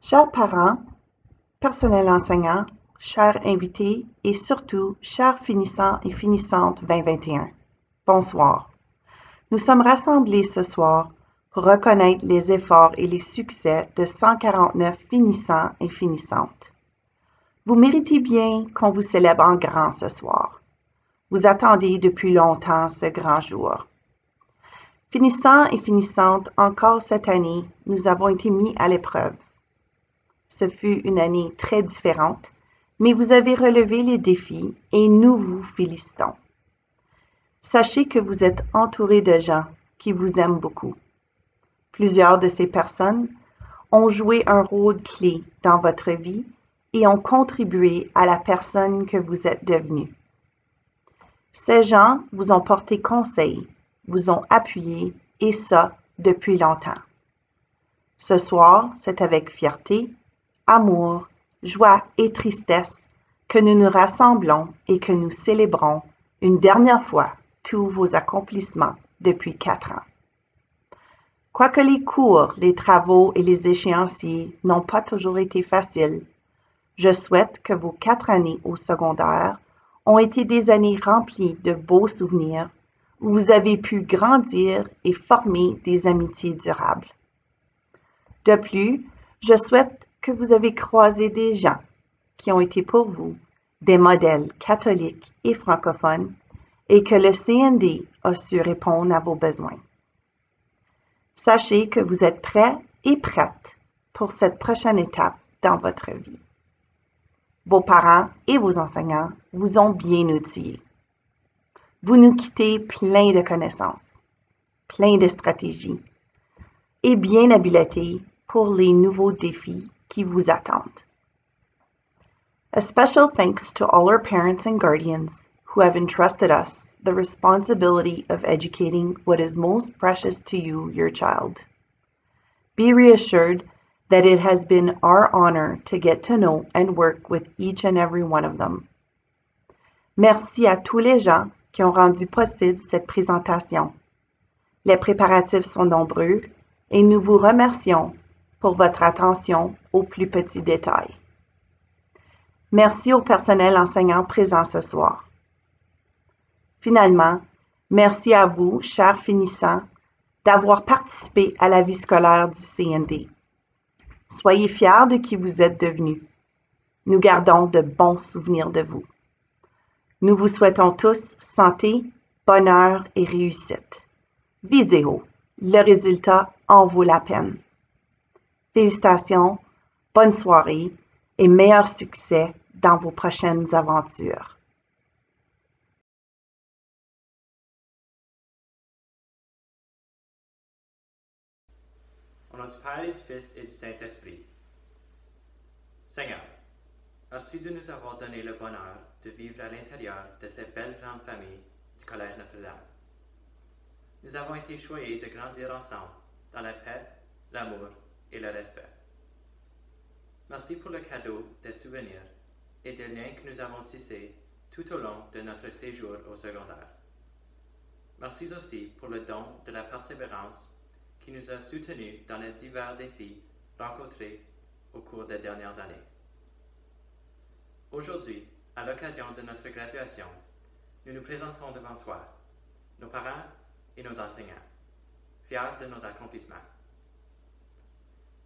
Chers parents, personnel enseignant, chers invités et surtout chers finissants et finissantes 2021, bonsoir. Nous sommes rassemblés ce soir pour reconnaître les efforts et les succès de 149 finissants et finissantes. Vous méritez bien qu'on vous célèbre en grand ce soir. Vous attendez depuis longtemps ce grand jour. Finissants et finissantes, encore cette année, nous avons été mis à l'épreuve. Ce fut une année très différente, mais vous avez relevé les défis et nous vous félicitons. Sachez que vous êtes entouré de gens qui vous aiment beaucoup. Plusieurs de ces personnes ont joué un rôle clé dans votre vie et ont contribué à la personne que vous êtes devenue. Ces gens vous ont porté conseil, vous ont appuyé, et ça depuis longtemps. Ce soir, c'est avec fierté, amour, joie et tristesse que nous nous rassemblons et que nous célébrons une dernière fois tous vos accomplissements depuis 4 ans. Quoique les cours, les travaux et les échéanciers n'ont pas toujours été faciles, je souhaite que vos 4 années au secondaire ont été des années remplies de beaux souvenirs où vous avez pu grandir et former des amitiés durables. De plus, je souhaite que vous avez croisé des gens qui ont été pour vous des modèles catholiques et francophones et que le CND a su répondre à vos besoins. Sachez que vous êtes prêts et prêtes pour cette prochaine étape dans votre vie. Vos parents et vos enseignants vous ont bien outillés. Vous nous quittez plein de connaissances, plein de stratégies et bien habilités pour les nouveaux défis qui vous attendent. A special thanks to all our parents and guardians who have entrusted us the responsibility of educating what is most precious to you, your child. Be reassured that it has been our honor to get to know and work with each and every one of them. Merci à tous les gens qui ont rendu possible cette présentation. Les préparatifs sont nombreux et nous vous remercions pour votre attention aux plus petits détails. Merci au personnel enseignant présent ce soir. Finalement, merci à vous, chers finissants, d'avoir participé à la vie scolaire du CND. Soyez fiers de qui vous êtes devenus. Nous gardons de bons souvenirs de vous. Nous vous souhaitons tous santé, bonheur et réussite. Visez haut. Le résultat en vaut la peine. Félicitations, bonne soirée et meilleur succès dans vos prochaines aventures. Au nom du Père et du Fils et du Saint-Esprit. Seigneur, merci de nous avoir donné le bonheur de vivre à l'intérieur de cette belle grande famille du Collège Notre-Dame. Nous avons été choyés de grandir ensemble dans la paix, l'amour et le respect. Merci pour le cadeau des souvenirs et des liens que nous avons tissés tout au long de notre séjour au secondaire. Merci aussi pour le don de la persévérance qui nous a soutenus dans les divers défis rencontrés au cours des dernières années. Aujourd'hui, à l'occasion de notre graduation, nous nous présentons devant toi, nos parents et nos enseignants, fiers de nos accomplissements.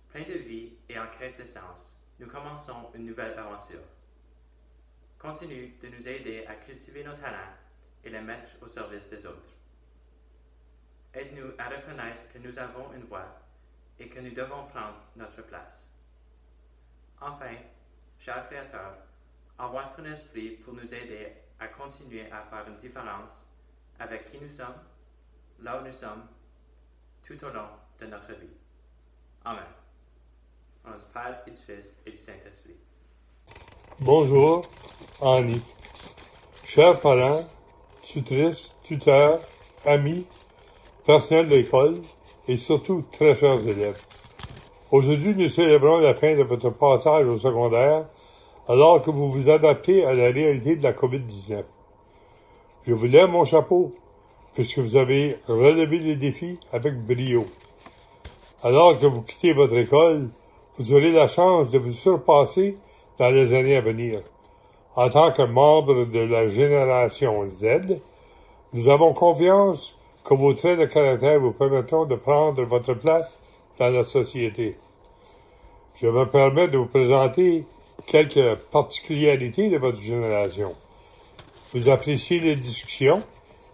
Plein de vie et en quête de sens, nous commençons une nouvelle aventure. Continue de nous aider à cultiver nos talents et les mettre au service des autres. Aide-nous à reconnaître que nous avons une voix et que nous devons prendre notre place. Enfin, cher Créateur, envoie ton esprit pour nous aider à continuer à faire une différence avec qui nous sommes, là où nous sommes, tout au long de notre vie. Amen. Au nom du Père et du Fils et du Saint-Esprit. Bonjour, Annie. Chers parents, tutrices, tuteurs, amis, personnel de l'école et surtout très chers élèves. Aujourd'hui, nous célébrons la fin de votre passage au secondaire alors que vous vous adaptez à la réalité de la COVID-19. Je vous lève mon chapeau puisque vous avez relevé les défis avec brio. Alors que vous quittez votre école, vous aurez la chance de vous surpasser dans les années à venir. En tant que membre de la génération Z, nous avons confiance que vos traits de caractère vous permettront de prendre votre place dans la société. Je me permets de vous présenter quelques particularités de votre génération. Vous appréciez les discussions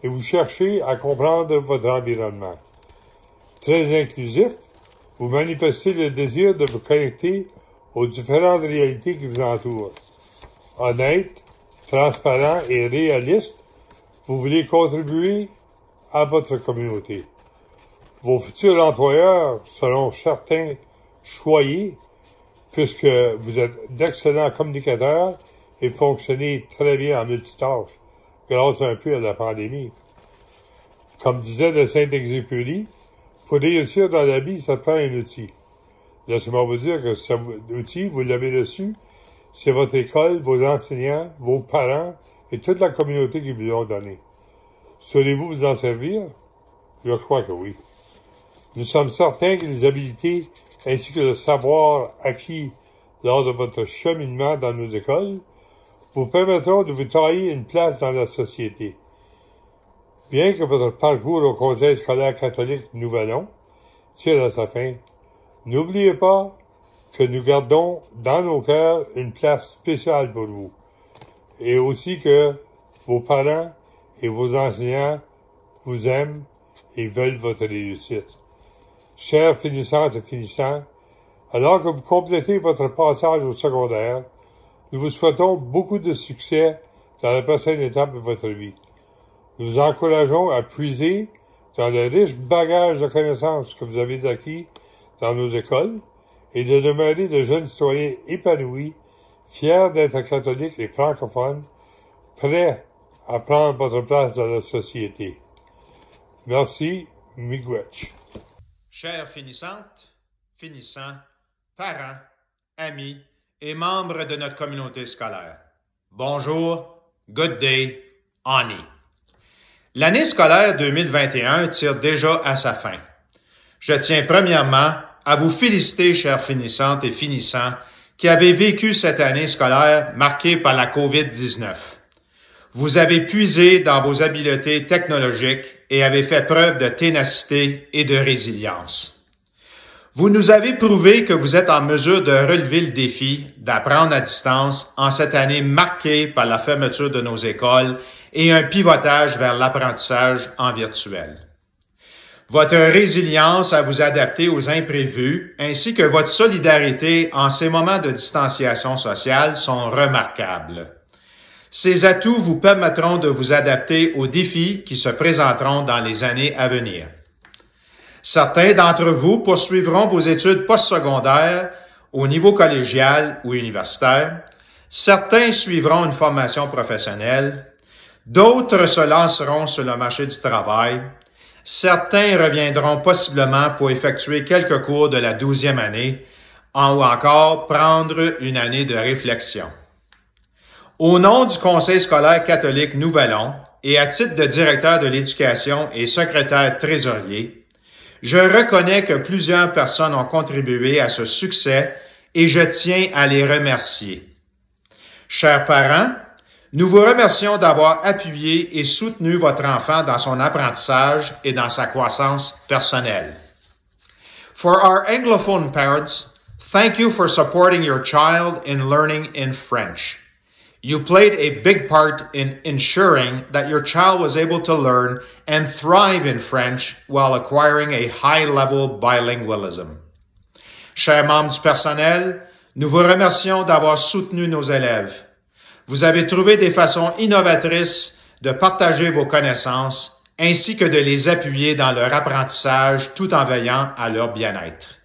et vous cherchez à comprendre votre environnement. Très inclusif, vous manifestez le désir de vous connecter aux différentes réalités qui vous entourent. Honnête, transparent et réaliste, vous voulez contribuer à votre communauté. Vos futurs employeurs seront certains choyés puisque vous êtes d'excellents communicateurs et fonctionnez très bien en multitâche, grâce un peu à la pandémie. Comme disait le Saint-Exupéry, pour réussir dans la vie, ça prend un outil. Laissez-moi vous dire que cet outil, vous l'avez reçu, c'est votre école, vos enseignants, vos parents et toute la communauté qui vous l'ont donné. Saurez-vous vous en servir? Je crois que oui. Nous sommes certains que les habiletés ainsi que le savoir acquis lors de votre cheminement dans nos écoles vous permettront de vous tailler une place dans la société. Bien que votre parcours au Conseil scolaire catholique Nouvelon tire à sa fin, n'oubliez pas que nous gardons dans nos cœurs une place spéciale pour vous, et aussi que vos parents et vos enseignants vous aiment et veulent votre réussite. Chers finissantes et finissants, alors que vous complétez votre passage au secondaire, nous vous souhaitons beaucoup de succès dans la prochaine étape de votre vie. Nous vous encourageons à puiser dans le riche bagage de connaissances que vous avez acquis dans nos écoles et de demeurer de jeunes citoyens épanouis, fiers d'être catholiques et francophones, prêts à prendre votre place dans la société. Merci, miigwech. Chères finissantes, finissants, parents, amis et membres de notre communauté scolaire, bonjour, good day, Ani. L'année scolaire 2021 tire déjà à sa fin. Je tiens premièrement à vous féliciter, chères finissantes et finissants, qui avez vécu cette année scolaire marquée par la COVID-19. Vous avez puisé dans vos habiletés technologiques et avez fait preuve de ténacité et de résilience. Vous nous avez prouvé que vous êtes en mesure de relever le défi d'apprendre à distance en cette année marquée par la fermeture de nos écoles et un pivotage vers l'apprentissage en virtuel. Votre résilience à vous adapter aux imprévus ainsi que votre solidarité en ces moments de distanciation sociale sont remarquables. Ces atouts vous permettront de vous adapter aux défis qui se présenteront dans les années à venir. Certains d'entre vous poursuivront vos études postsecondaires au niveau collégial ou universitaire. Certains suivront une formation professionnelle. D'autres se lanceront sur le marché du travail. Certains reviendront possiblement pour effectuer quelques cours de la 12e année ou encore prendre une année de réflexion. Au nom du Conseil scolaire catholique Nouvelon et à titre de directeur de l'éducation et secrétaire trésorier, je reconnais que plusieurs personnes ont contribué à ce succès et je tiens à les remercier. Chers parents, nous vous remercions d'avoir appuyé et soutenu votre enfant dans son apprentissage et dans sa croissance personnelle. For our Anglophone parents, thank you for supporting your child in learning in French. You played a big part in ensuring that your child was able to learn and thrive in French while acquiring a high-level bilingualism. Chers membres du personnel, nous vous remercions d'avoir soutenu nos élèves. Vous avez trouvé des façons innovatrices de partager vos connaissances ainsi que de les appuyer dans leur apprentissage tout en veillant à leur bien-être.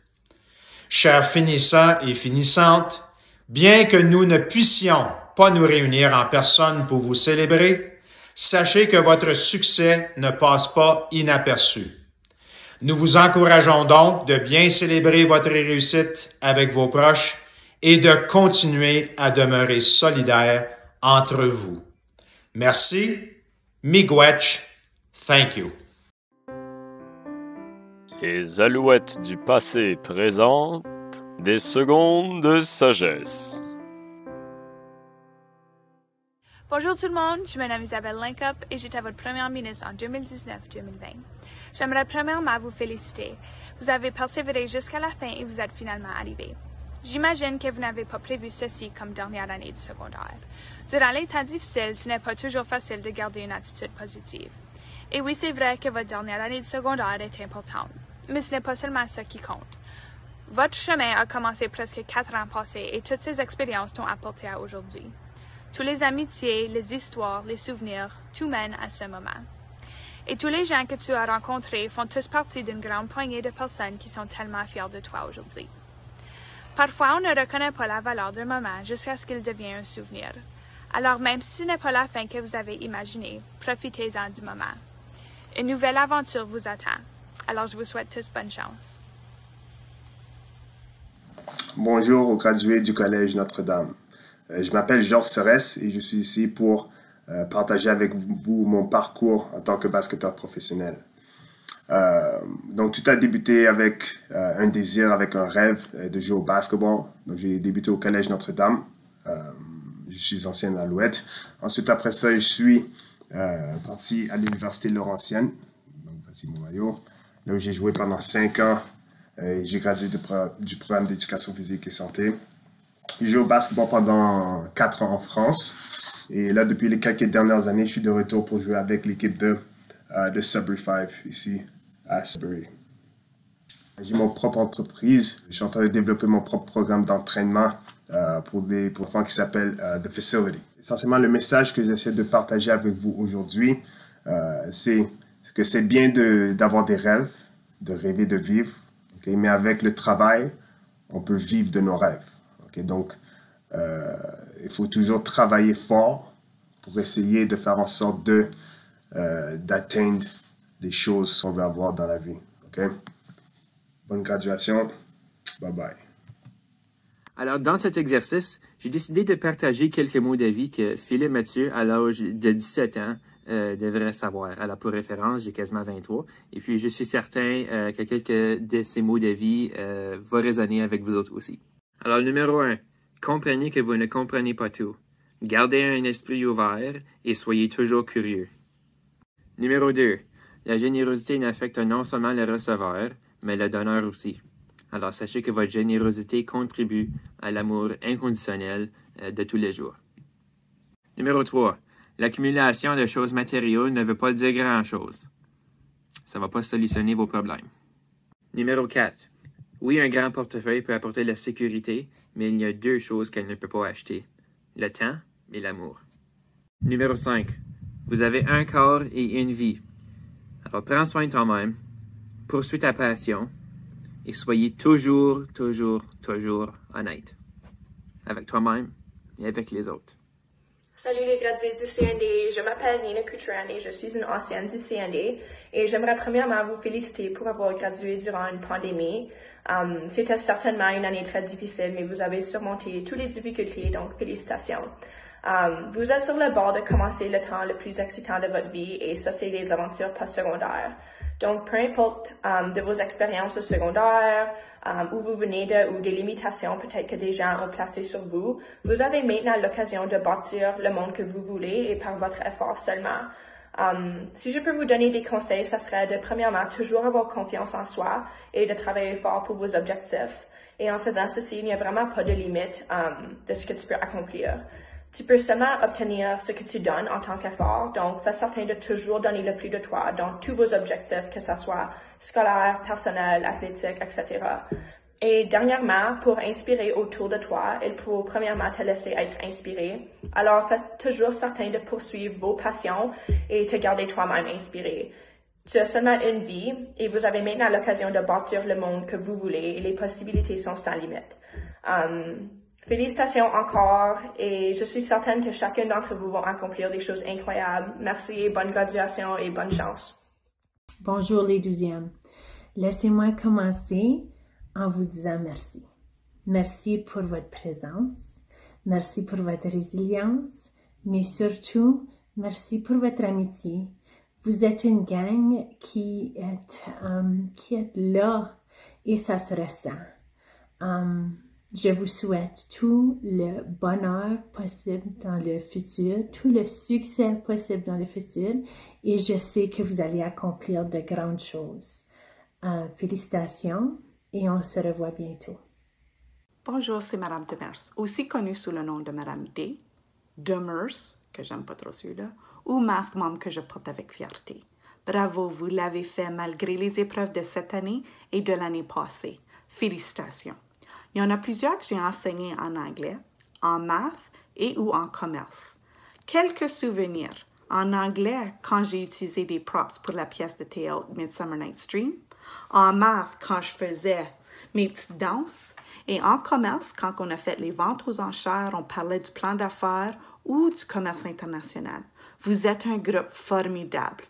Chers finissants et finissantes, bien que nous ne puissions pas nous réunir en personne pour vous célébrer, sachez que votre succès ne passe pas inaperçu. Nous vous encourageons donc de bien célébrer votre réussite avec vos proches et de continuer à demeurer solidaires entre vous. Merci, miigwech, thank you. Les Alouettes du passé présentent Des secondes de sagesse. Bonjour tout le monde, je me nomme Isabelle Linkup et j'étais votre première ministre en 2019-2020. J'aimerais premièrement vous féliciter. Vous avez persévéré jusqu'à la fin et vous êtes finalement arrivé. J'imagine que vous n'avez pas prévu ceci comme dernière année du secondaire. Durant les temps difficiles, ce n'est pas toujours facile de garder une attitude positive. Et oui, c'est vrai que votre dernière année du secondaire est importante, mais ce n'est pas seulement ça qui compte. Votre chemin a commencé presque 4 ans passés et toutes ces expériences t'ont apporté à aujourd'hui. Tous les amitiés, les histoires, les souvenirs, tout mène à ce moment. Et tous les gens que tu as rencontrés font tous partie d'une grande poignée de personnes qui sont tellement fiers de toi aujourd'hui. Parfois, on ne reconnaît pas la valeur d'un moment jusqu'à ce qu'il devienne un souvenir. Alors même si ce n'est pas la fin que vous avez imaginée, profitez-en du moment. Une nouvelle aventure vous attend. Alors je vous souhaite tous bonne chance. Bonjour aux gradués du Collège Notre-Dame. Je m'appelle Georges Serres et je suis ici pour partager avec vous mon parcours en tant que basketteur professionnel. Donc tout a débuté avec un désir, avec un rêve de jouer au basketball. Donc j'ai débuté au Collège Notre-Dame. Je suis ancien Alouette. Ensuite après ça, je suis parti à l'Université Laurentienne. Donc voici mon maillot. Là où j'ai joué pendant 5 ans. J'ai gradué du programme d'éducation physique et santé. J'ai joué au basketball pendant 4 ans en France. Et là, depuis les quelques dernières années, je suis de retour pour jouer avec l'équipe de Sudbury 5 ici à Sudbury. J'ai mon propre entreprise. Je suis en train de développer mon propre programme d'entraînement pour enfants qui s'appelle The Facility. Essentiellement, le message que j'essaie de partager avec vous aujourd'hui, c'est que c'est bien d'avoir des rêves, de rêver de vivre, okay? Mais avec le travail, on peut vivre de nos rêves. Okay? Donc, il faut toujours travailler fort pour essayer de faire en sorte d'atteindre les choses qu'on veut avoir dans la vie. Okay? Bonne graduation. Bye bye. Alors, dans cet exercice, j'ai décidé de partager quelques mots de vie que Philippe Mathieu, à l'âge de 17 ans, devrait savoir. Alors, pour référence, j'ai quasiment 23. Et puis, je suis certain que quelques de ces mots de vie vont résonner avec vous autres aussi. Alors, numéro 1, comprenez que vous ne comprenez pas tout. Gardez un esprit ouvert et soyez toujours curieux. Numéro 2, la générosité n'affecte non seulement le receveur, mais le donneur aussi. Alors, sachez que votre générosité contribue à l'amour inconditionnel de tous les jours. Numéro 3, l'accumulation de choses matérielles ne veut pas dire grand-chose. Ça ne va pas solutionner vos problèmes. Numéro 4, oui, un grand portefeuille peut apporter la sécurité, mais il y a 2 choses qu'elle ne peut pas acheter, le temps et l'amour. Numéro 5, vous avez un corps et une vie. Alors, prends soin de toi-même, poursuis ta passion, et soyez toujours honnête. Avec toi-même et avec les autres. Salut les gradués du CND, je m'appelle Nina Coutran et je suis une ancienne du CND et j'aimerais premièrement vous féliciter pour avoir gradué durant une pandémie. C'était certainement une année très difficile, mais vous avez surmonté toutes les difficultés, donc félicitations. Vous êtes sur le bord de commencer le temps le plus excitant de votre vie et ça c'est les aventures postsecondaires. Donc, peu importe de vos expériences au secondaire, où vous venez de ou des limitations peut-être que des gens ont placées sur vous, vous avez maintenant l'occasion de bâtir le monde que vous voulez et par votre effort seulement. Si je peux vous donner des conseils, ça serait de premièrement toujours avoir confiance en soi et de travailler fort pour vos objectifs. Et en faisant ceci, il n'y a vraiment pas de limite de ce que tu peux accomplir. Tu peux seulement obtenir ce que tu donnes en tant qu'effort, donc fais certain de toujours donner le plus de toi dans tous vos objectifs, que ce soit scolaire, personnel, athlétique, etc. Et dernièrement, pour inspirer autour de toi, il faut premièrement te laisser être inspiré. Alors fais toujours certain de poursuivre vos passions et te garder toi-même inspiré. Tu as seulement une vie et vous avez maintenant l'occasion de bâtir le monde que vous voulez et les possibilités sont sans limite. Félicitations encore et je suis certaine que chacun d'entre vous va accomplir des choses incroyables. Merci, bonne graduation et bonne chance. Bonjour les 12e. Laissez-moi commencer en vous disant merci. Merci pour votre présence, merci pour votre résilience, mais surtout, merci pour votre amitié. Vous êtes une gang qui est là et ça se ressent. Je vous souhaite tout le bonheur possible dans le futur, tout le succès possible dans le futur, et je sais que vous allez accomplir de grandes choses. Félicitations et on se revoit bientôt. Bonjour, c'est Madame Demers, aussi connue sous le nom de Madame D, Demers, que j'aime pas trop celui-là, ou Math Mom que je porte avec fierté. Bravo, vous l'avez fait malgré les épreuves de cette année et de l'année passée. Félicitations. Il y en a plusieurs que j'ai enseigné en anglais, en maths et ou en commerce. Quelques souvenirs. En anglais, quand j'ai utilisé des props pour la pièce de théâtre Midsummer Night's Dream. En maths, quand je faisais mes petites danses. Et en commerce, quand on a fait les ventes aux enchères, on parlait du plan d'affaires ou du commerce international. Vous êtes un groupe formidable.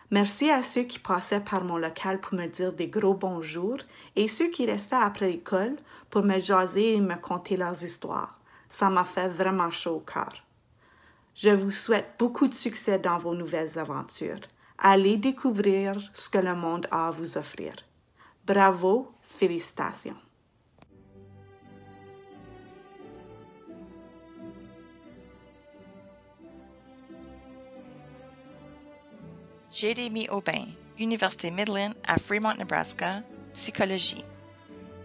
Merci à ceux qui passaient par mon local pour me dire des gros bonjours et ceux qui restaient après l'école pour me jaser et me conter leurs histoires. Ça m'a fait vraiment chaud au cœur. Je vous souhaite beaucoup de succès dans vos nouvelles aventures. Allez découvrir ce que le monde a à vous offrir. Bravo, félicitations. Jérémy Aubin, Université Midland à Fremont, Nebraska, psychologie.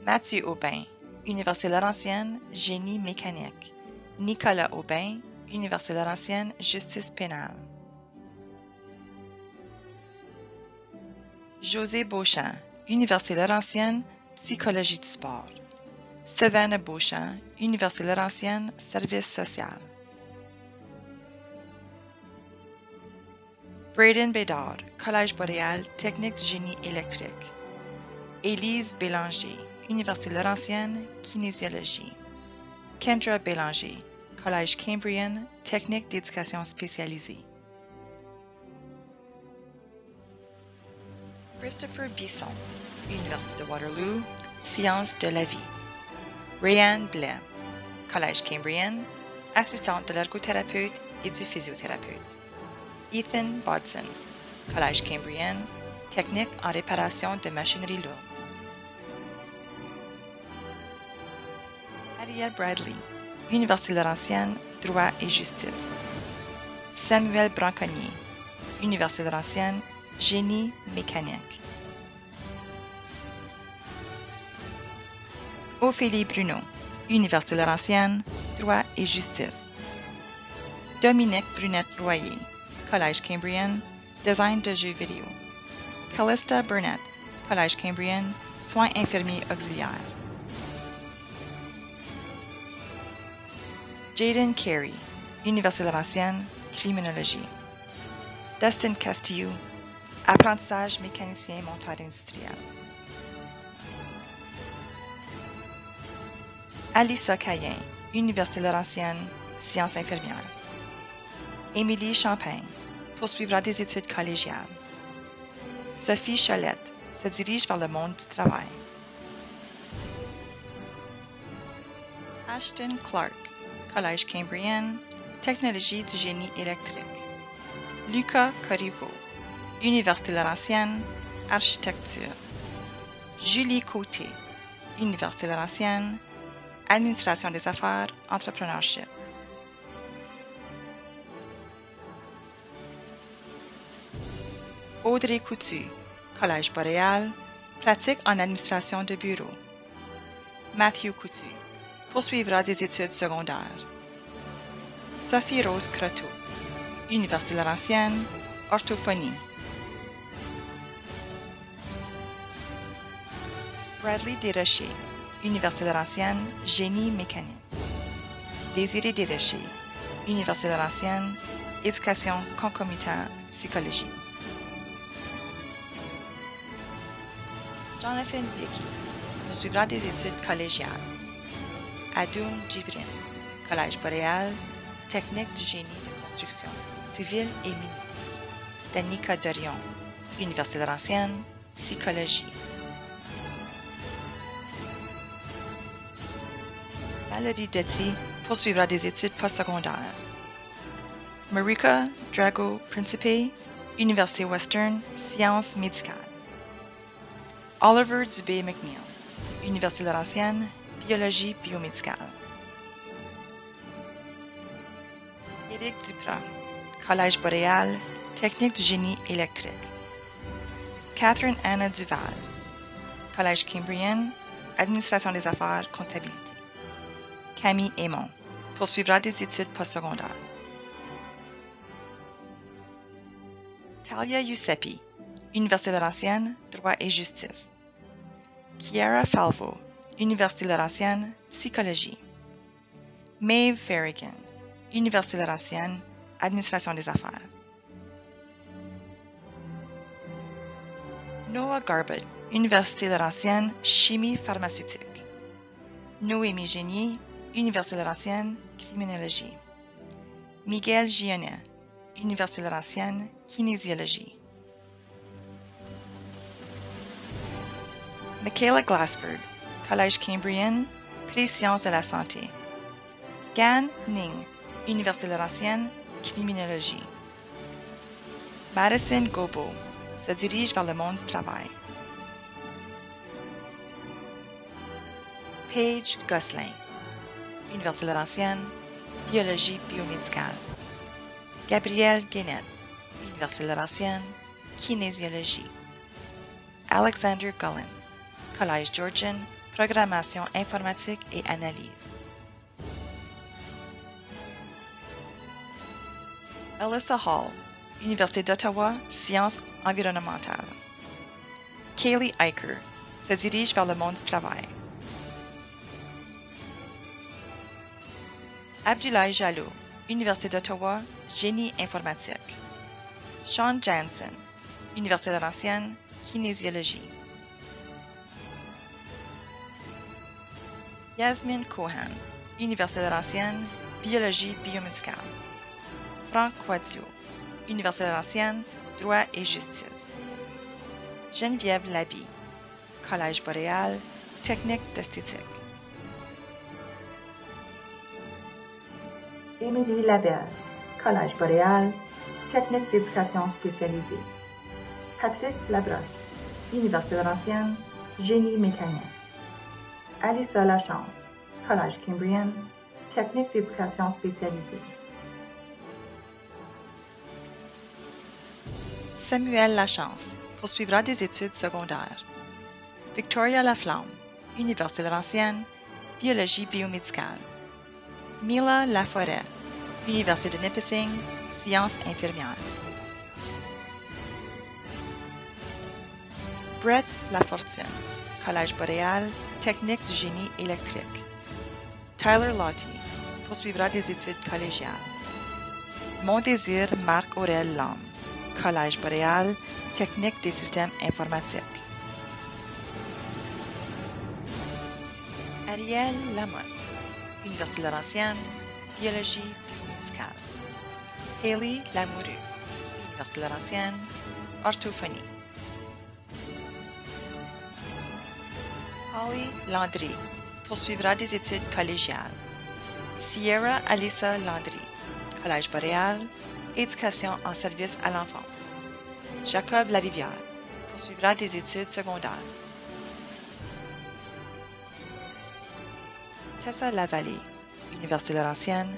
Mathieu Aubin, Université Laurentienne, génie mécanique. Nicolas Aubin, Université Laurentienne, justice pénale. José Beauchamp, Université Laurentienne, psychologie du sport. Savannah Beauchamp, Université Laurentienne, service social. Braden Bédard, Collège Boréal, technique du génie électrique. Élise Bélanger, Université Laurentienne, kinésiologie. Kendra Bélanger, Collège Cambrien, technique d'éducation spécialisée. Christopher Bisson, Université de Waterloo, sciences de la vie. Rayanne Blais, Collège Cambrien, assistante de l'ergothérapeute et du physiothérapeute. Ethan Bodson, Collège Cambrien, technique en réparation de machinerie lourde. Ariel Bradley, Université Laurentienne, droit et justice. Samuel Branconnier, Université Laurentienne, génie mécanique. Ophélie Bruno, Université Laurentienne, droit et justice. Dominique Brunette-Royer, Collège Cambrien, design de jeux vidéo. Callista Burnett, Collège Cambrien, soins infirmiers auxiliaires. Jaden Carey, Université Laurentienne, criminologie. Dustin Castillo, apprentissage mécanicien monteur industriel. Alissa Cayen, Université Laurentienne, sciences infirmières. Émilie Champagne, poursuivra des études collégiales. Sophie Cholette se dirige vers le monde du travail. Ashton Clark, Collège Cambrien, technologie du génie électrique. Lucas Corriveau, Université Laurentienne, architecture. Julie Côté, Université Laurentienne, administration des affaires, entrepreneurship. Audrey Coutu, Collège Boréal, pratique en administration de bureau. Mathieu Coutu, poursuivra des études secondaires. Sophie Rose Croteau, Université Laurentienne, orthophonie. Bradley Desrochers, Université Laurentienne, génie mécanique. Désiré Desrochers, Université Laurentienne, éducation concomitante, psychologie. Jonathan Dickey poursuivra des études collégiales. Adoum Djibrin, Collège Boréal, technique du génie de construction, civil et minier. Danica Dorion, Université Laurentienne, psychologie. Valérie Detti poursuivra des études postsecondaires. Marika Drago Principe, Université Western, sciences médicales. Oliver Dubé McNeil, Université Laurentienne, biologie biomédicale. Éric Duprat, Collège Boréal, technique du génie électrique. Catherine Anna Duval, Collège Cambrien, administration des affaires, comptabilité. Camille Aymon, poursuivra des études postsecondaires. Talia Giuseppi, Université Laurentienne, droit et justice. Chiara Falvo, Université Laurentienne, psychologie. Maeve Farragon, Université Laurentienne, administration des affaires. Noah Garbutt, Université Laurentienne, chimie pharmaceutique. Noémie Génier, Université Laurentienne, criminologie. Miguel Gionnet, Université Laurentienne, kinésiologie. Michaela Glassford, Collège Cambrien, pré-sciences de la santé. Gan Ning, Université Laurentienne, criminologie. Madison Gobo, se dirige vers le monde du travail. Paige Gosselin, Université Laurentienne, biologie biomédicale. Gabrielle Guénette, Université Laurentienne, kinésiologie. Alexander Gullin, Collège Georgian, programmation informatique et analyse. Alyssa Hall, Université d'Ottawa, sciences environnementales. Kaylee Eicher, se dirige vers le monde du travail. Abdoulaye Jallow, Université d'Ottawa, génie informatique. Sean Jansen, Université Laurentienne, kinésiologie. Yasmine Cohen, Université Laurentienne, biologie biomédicale. Franck Quadio, Université Laurentienne, droit et justice. Geneviève Laby, Collège Boréal, technique d'esthétique. Émilie Labelle, Collège Boréal, technique d'éducation spécialisée. Patrick Labrosse, Université Laurentienne, génie mécanique. Alissa Lachance, Collège Cambrien, technique d'éducation spécialisée. Samuel Lachance poursuivra des études secondaires. Victoria Laflamme, Université Laurentienne, biologie biomédicale. Mila Laforêt, Université de Nipissing, sciences infirmières. Brett Lafortune, Collège Boréal, technique du génie électrique. Tyler Lottie poursuivra des études collégiales. Montdésir Marc-Aurel Lame, Collège Boréal, technique des systèmes informatiques. Ariel Lamotte, Université Laurentienne, biologie biomédicale. Haley Lamoureux, Université Laurentienne, orthophonie. Holly Landry poursuivra des études collégiales. Sierra Alyssa Landry, Collège Boréal, éducation en service à l'enfance. Jacob Larivière poursuivra des études secondaires. Tessa Lavallée, Université Laurentienne,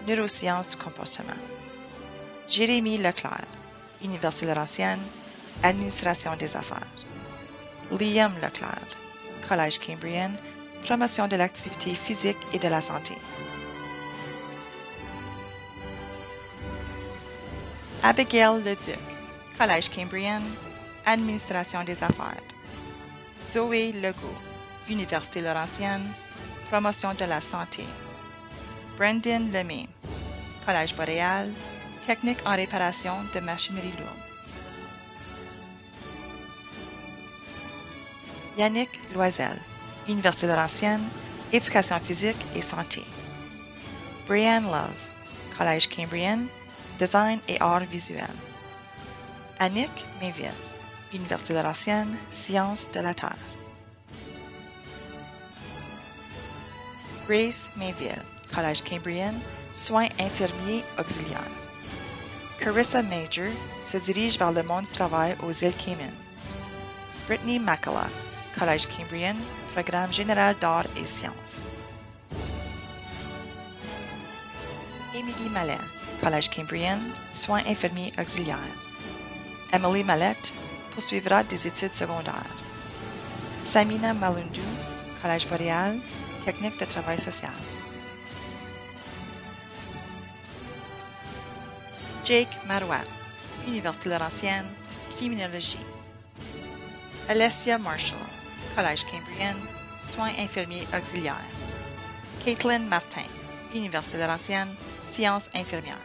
neurosciences du comportement. Jérémy Leclerc, Université Laurentienne, administration des affaires. Liam Leclerc, Collège Cambrien, promotion de l'activité physique et de la santé. Abigail Leduc, Collège Cambrien, administration des affaires. Zoé Legault, Université Laurentienne, promotion de la santé. Brendan Lemay, Collège Boréal, technique en réparation de machinerie lourde. Yannick Loisel, Université Laurentienne, éducation physique et santé. Brian Love, Collège Cambrien, design et arts visuels. Annick Mainville, Université Laurentienne, sciences de la terre. Grace Mainville, Collège Cambrien, soins infirmiers auxiliaires. Carissa Major se dirige vers le monde du travail aux îles Cayman. Brittany Macala, Collège Cambrien, Programme général d'arts et sciences. Émilie Mallet, Collège Cambrien, Soins infirmiers auxiliaires. Emily Mallette poursuivra des études secondaires. Samina Malundu, Collège Boréal, Technique de travail social. Jake Marouat, Université Laurentienne, Criminologie. Alessia Marshall, Collège Cambrien, Soins infirmiers auxiliaires. Caitlin Martin, Université Laurentienne, Sciences infirmières.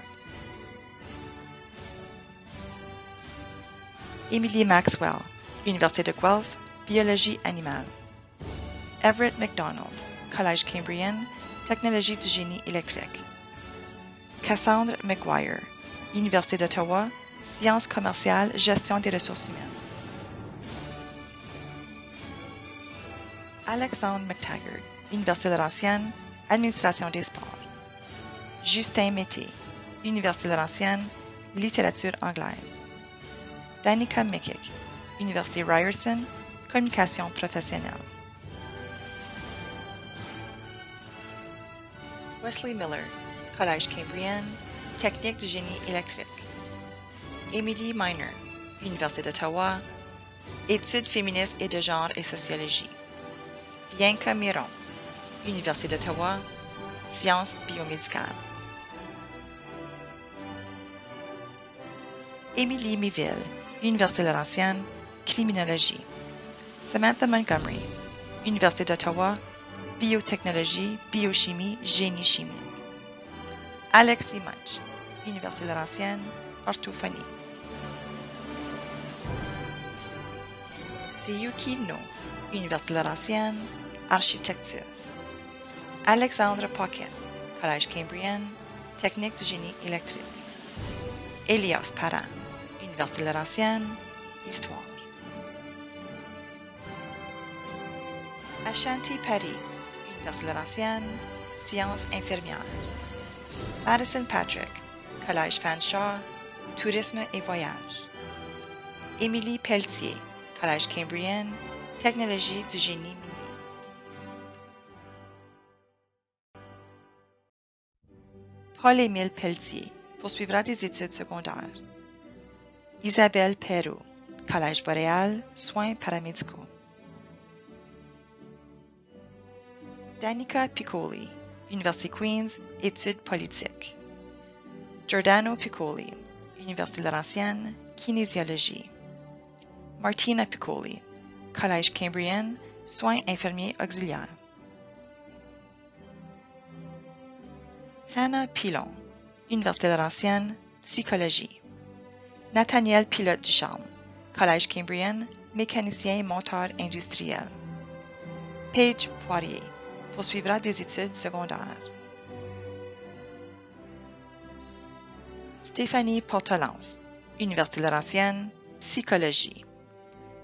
Emily Maxwell, Université de Guelph, Biologie animale. Everett McDonald, Collège Cambrien, Technologie du génie électrique. Cassandre McGuire, Université d'Ottawa, Sciences commerciales, Gestion des ressources humaines. Alexandre McTaggart, Université Laurentienne, Administration des sports. Justin Mété, Université Laurentienne, Littérature anglaise. Danica Mikic, Université Ryerson, Communication professionnelle. Wesley Miller, Collège Cambrien, Technique du génie électrique. Emily Miner, Université d'Ottawa, Études féministes et de genre et sociologie. Bianca Miron, Université d'Ottawa, Sciences biomédicales. Émilie Miville, Université Laurentienne, Criminologie. Samantha Montgomery, Université d'Ottawa, Biotechnologie, Biochimie, Génie chimique. Alexis Munch, Université Laurentienne, Orthophonie. Ryuki No, Université Laurentienne, Architecture. Alexandre Paquette, Collège Cambrien, Technique du génie électrique. Elias Parent, Université Laurentienne, Histoire. Ashanti Paris, Université Laurentienne, Sciences infirmières. Madison Patrick, Collège Fanshawe, Tourisme et voyage. Émilie Pelletier, Collège Cambrien, Technologie du génie minier. Paul-Émile Pelletier poursuivra des études secondaires. Isabelle Perrault, Collège Boréal, Soins paramédicaux. Danica Piccoli, Université Queen's, Études politiques. Giordano Piccoli, Université Laurentienne, Kinésiologie. Martina Piccoli, Collège Cambrien, Soins infirmiers auxiliaires. Hannah Pilon, Université Laurentienne, Psychologie. Nathaniel Pilote-Ducharme, Collège Cambrien, Mécanicien monteur industriel. Paige Poirier, poursuivra des études secondaires. Stéphanie Portelance, Université Laurentienne, Psychologie.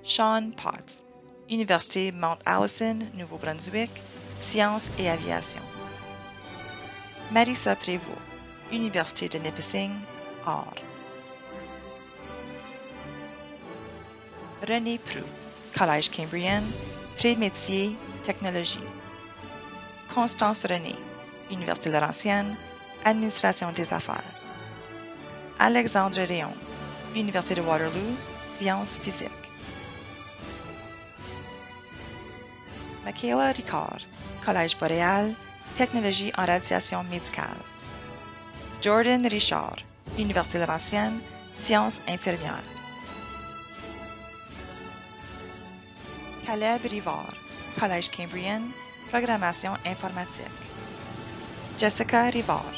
Sean Potts, Université Mount Allison, Nouveau-Brunswick, Sciences et Aviation. Marissa Prévost, Université de Nipissing, Arts. René Proulx, Collège Cambrien, Pré-métier, Technologie. Constance René, Université Laurentienne, Administration des affaires. Alexandre Réon, Université de Waterloo, Sciences physiques. Michaela Ricard, Collège Boréal, Technologie en radiation médicale. Jordan Richard, Université Laurentienne, Sciences infirmières. Caleb Rivard, Collège Cambrien, Programmation informatique. Jessica Rivard,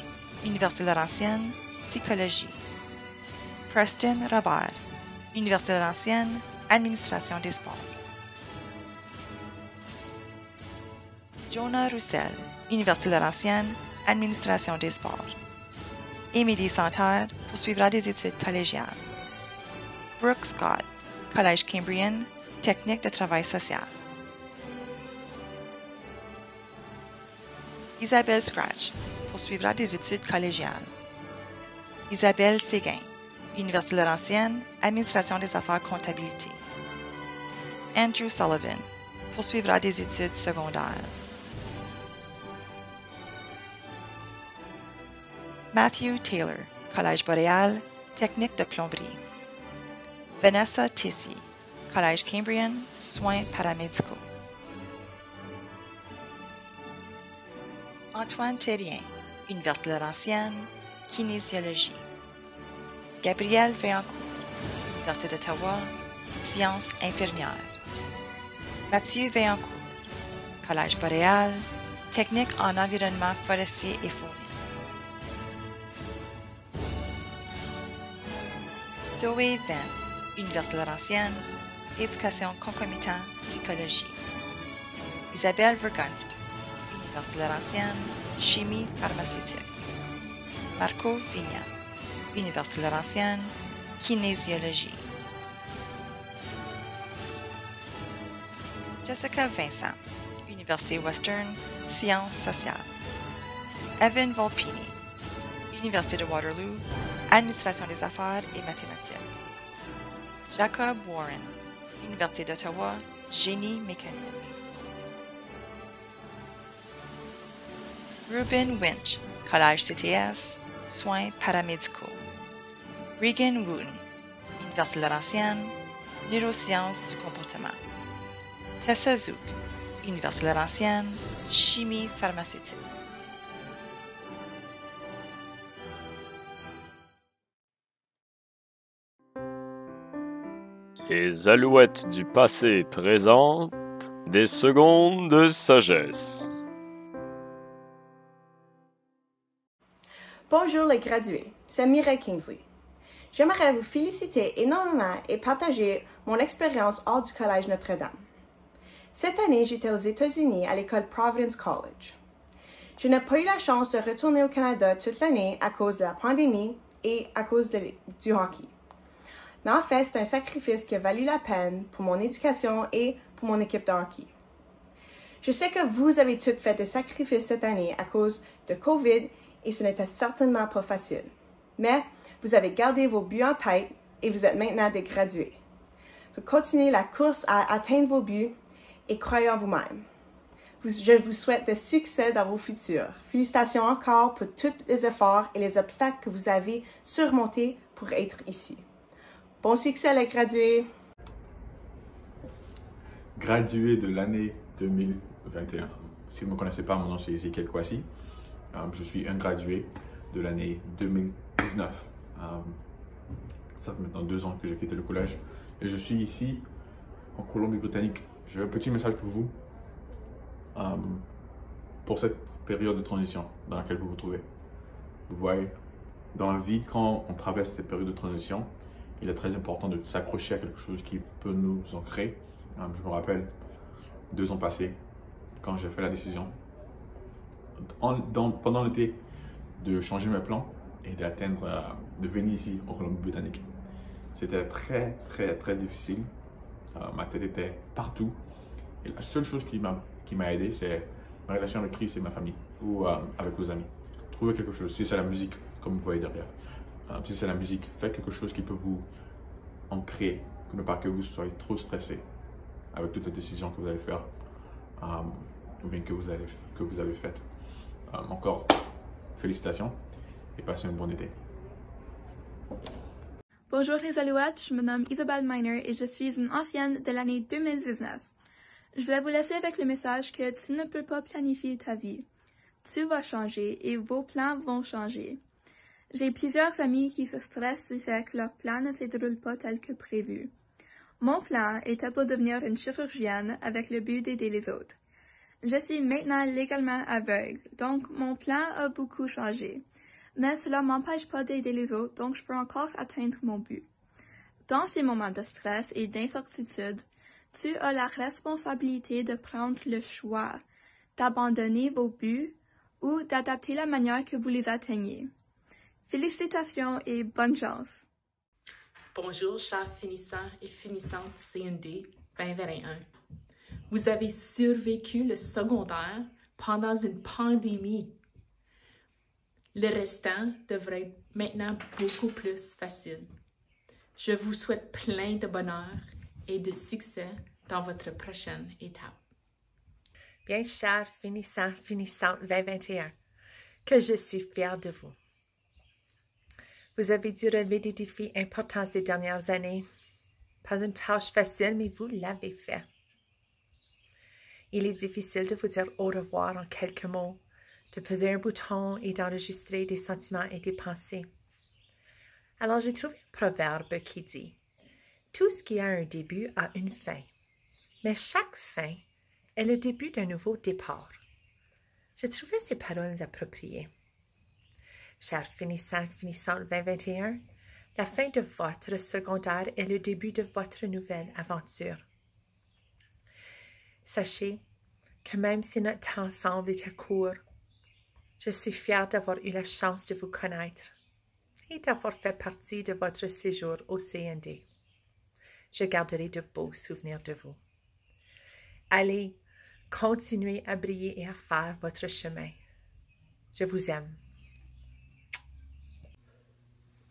Université Laurentienne, Psychologie. Preston Robert, Université Laurentienne, Administration des sports. Jonah Roussel, Université Laurentienne, Administration des sports. Émilie Santerre poursuivra des études collégiales. Brooke Scott, Collège Cambrien, Technique de travail social. Isabelle Scratch poursuivra des études collégiales. Isabelle Séguin, Université Laurentienne, Administration des affaires comptabilité. Andrew Sullivan, poursuivra des études secondaires. Matthew Taylor, Collège Boréal, Technique de plomberie. Vanessa Tissy, Collège Cambrien, Soins paramédicaux. Antoine Terrien, Université Laurentienne, Kinésiologie. Gabrielle Vaillancourt, Université d'Ottawa, Sciences infirmières. Mathieu Vaillancourt, Collège Boréal, Technique en environnement forestier et faunien. Zoé Venn, Université Laurentienne, Éducation concomitante, Psychologie. Isabelle Vergunst, Université Laurentienne, Chimie pharmaceutique. Marco Vigna, Université Laurentienne, Kinésiologie. Jessica Vincent, Université Western, Sciences sociales. Evan Volpini, Université de Waterloo, Administration des affaires et mathématiques. Jacob Warren, Université d'Ottawa, Génie mécanique. Ruben Winch, Collège CTS, Soins paramédicaux. Regan Wooten, Université Laurentienne, Neurosciences du comportement. Tessa Zook, Université Laurentienne, Chimie pharmaceutique. Les alouettes du passé présentent des secondes de sagesse. Bonjour les gradués, c'est Mireille Kingsley. J'aimerais vous féliciter énormément et partager mon expérience hors du Collège Notre-Dame. Cette année, j'étais aux États-Unis à l'école Providence College. Je n'ai pas eu la chance de retourner au Canada toute l'année à cause de la pandémie et à cause du hockey. Mais en fait, c'est un sacrifice qui a valu la peine pour mon éducation et pour mon équipe de hockey. Je sais que vous avez toutes fait des sacrifices cette année à cause de COVID et ce n'était certainement pas facile. Mais vous avez gardé vos buts en tête et vous êtes maintenant des gradués. Donc, continuez la course à atteindre vos buts et croyez en vous-même. Je vous souhaite de succès dans vos futurs. Félicitations encore pour tous les efforts et les obstacles que vous avez surmontés pour être ici. Bon succès les gradués! Gradué de l'année 2021. Si vous ne me connaissez pas, mon nom c'est Ezekiel Kwasi. Je suis un gradué de l'année 2019. Ça fait maintenant 2 ans que j'ai quitté le collège. Et je suis ici en Colombie-Britannique. J'ai un petit message pour vous. Pour cette période de transition dans laquelle vous vous trouvez. Vous voyez, dans la vie, quand on traverse cette période de transition, il est très important de s'accrocher à quelque chose qui peut nous ancrer. Je me rappelle 2 ans passés, quand j'ai fait la décision, pendant l'été, de changer mes plans et de venir ici en Colombie-Britannique. C'était très difficile. Ma tête était partout. Et la seule chose qui m'a aidé, c'est ma relation avec Christ et ma famille, ou avec vos amis. Trouvez quelque chose. Si c'est la musique, comme vous voyez derrière. Si c'est la musique, faites quelque chose qui peut vous ancrer, pour ne pas que vous soyez trop stressé avec toutes les décisions que vous allez faire, ou bien que vous avez faites. Encore, félicitations et passez un bon été. Bonjour les Alouettes, je me nomme Isabelle Miner et je suis une ancienne de l'année 2019. Je vais vous laisser avec le message que tu ne peux pas planifier ta vie. Tu vas changer et vos plans vont changer. J'ai plusieurs amis qui se stressent du fait que leur plan ne se déroule pas tel que prévu. Mon plan était pour devenir une chirurgienne avec le but d'aider les autres. Je suis maintenant légalement aveugle, donc mon plan a beaucoup changé. Mais cela m'empêche pas d'aider les autres, donc je peux encore atteindre mon but. Dans ces moments de stress et d'incertitude, tu as la responsabilité de prendre le choix d'abandonner vos buts ou d'adapter la manière que vous les atteignez. Félicitations et bonne chance! Bonjour, chers finissants et finissantes CND 2021. Vous avez survécu le secondaire pendant une pandémie. Le restant devrait être maintenant beaucoup plus facile. Je vous souhaite plein de bonheur et de succès dans votre prochaine étape. bien chers finissants, finissantes 2021, que je suis fière de vous. Vous avez dû relever des défis importants ces dernières années. Pas une tâche facile, mais vous l'avez fait. Il est difficile de vous dire au revoir en quelques mots, de peser un bouton et d'enregistrer des sentiments et des pensées. Alors j'ai trouvé un proverbe qui dit « Tout ce qui a un début a une fin, mais chaque fin est le début d'un nouveau départ. » Je trouvais ces paroles appropriées. Chers finissants, finissantes 2021, la fin de votre secondaire est le début de votre nouvelle aventure. Sachez que même si notre temps ensemble était court, je suis fière d'avoir eu la chance de vous connaître et d'avoir fait partie de votre séjour au CND. Je garderai de beaux souvenirs de vous. Allez, continuez à briller et à faire votre chemin. Je vous aime.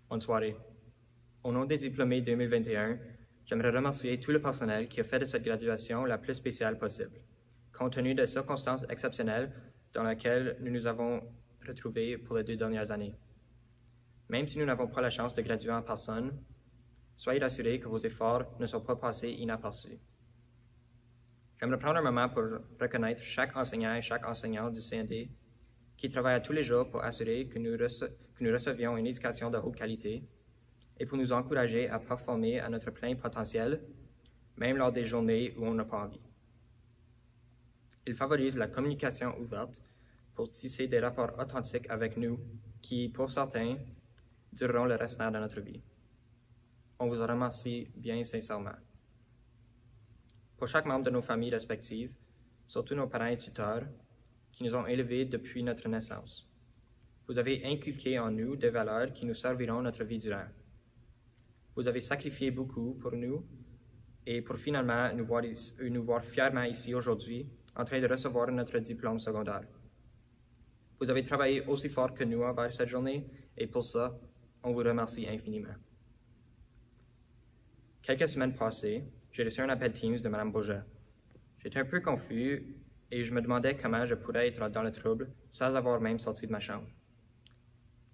Bonne soirée. Au nom des diplômés 2021, j'aimerais remercier tout le personnel qui a fait de cette graduation la plus spéciale possible, compte tenu des circonstances exceptionnelles dans lesquelles nous nous avons retrouvés pour les 2 dernières années. Même si nous n'avons pas la chance de graduer en personne, soyez assurés que vos efforts ne sont pas passés inaperçus. J'aimerais prendre un moment pour reconnaître chaque enseignant et chaque enseignante du CND qui travaillent tous les jours pour assurer que nous recevions une éducation de haute qualité et pour nous encourager à performer à notre plein potentiel, même lors des journées où on n'a pas envie. Ils favorisent la communication ouverte pour tisser des rapports authentiques avec nous qui, pour certains, dureront le restant de notre vie. On vous en remercie bien sincèrement. Pour chaque membre de nos familles respectives, surtout nos parents et tuteurs, qui nous ont élevés depuis notre naissance. Vous avez inculqué en nous des valeurs qui nous serviront notre vie durant. Vous avez sacrifié beaucoup pour nous et pour finalement nous voir fièrement ici aujourd'hui en train de recevoir notre diplôme secondaire. Vous avez travaillé aussi fort que nous envers cette journée et pour ça, on vous remercie infiniment. Quelques semaines passées, j'ai reçu un appel Teams de Mme Bourget. J'étais un peu confus et je me demandais comment je pourrais être dans le trouble sans avoir même sorti de ma chambre.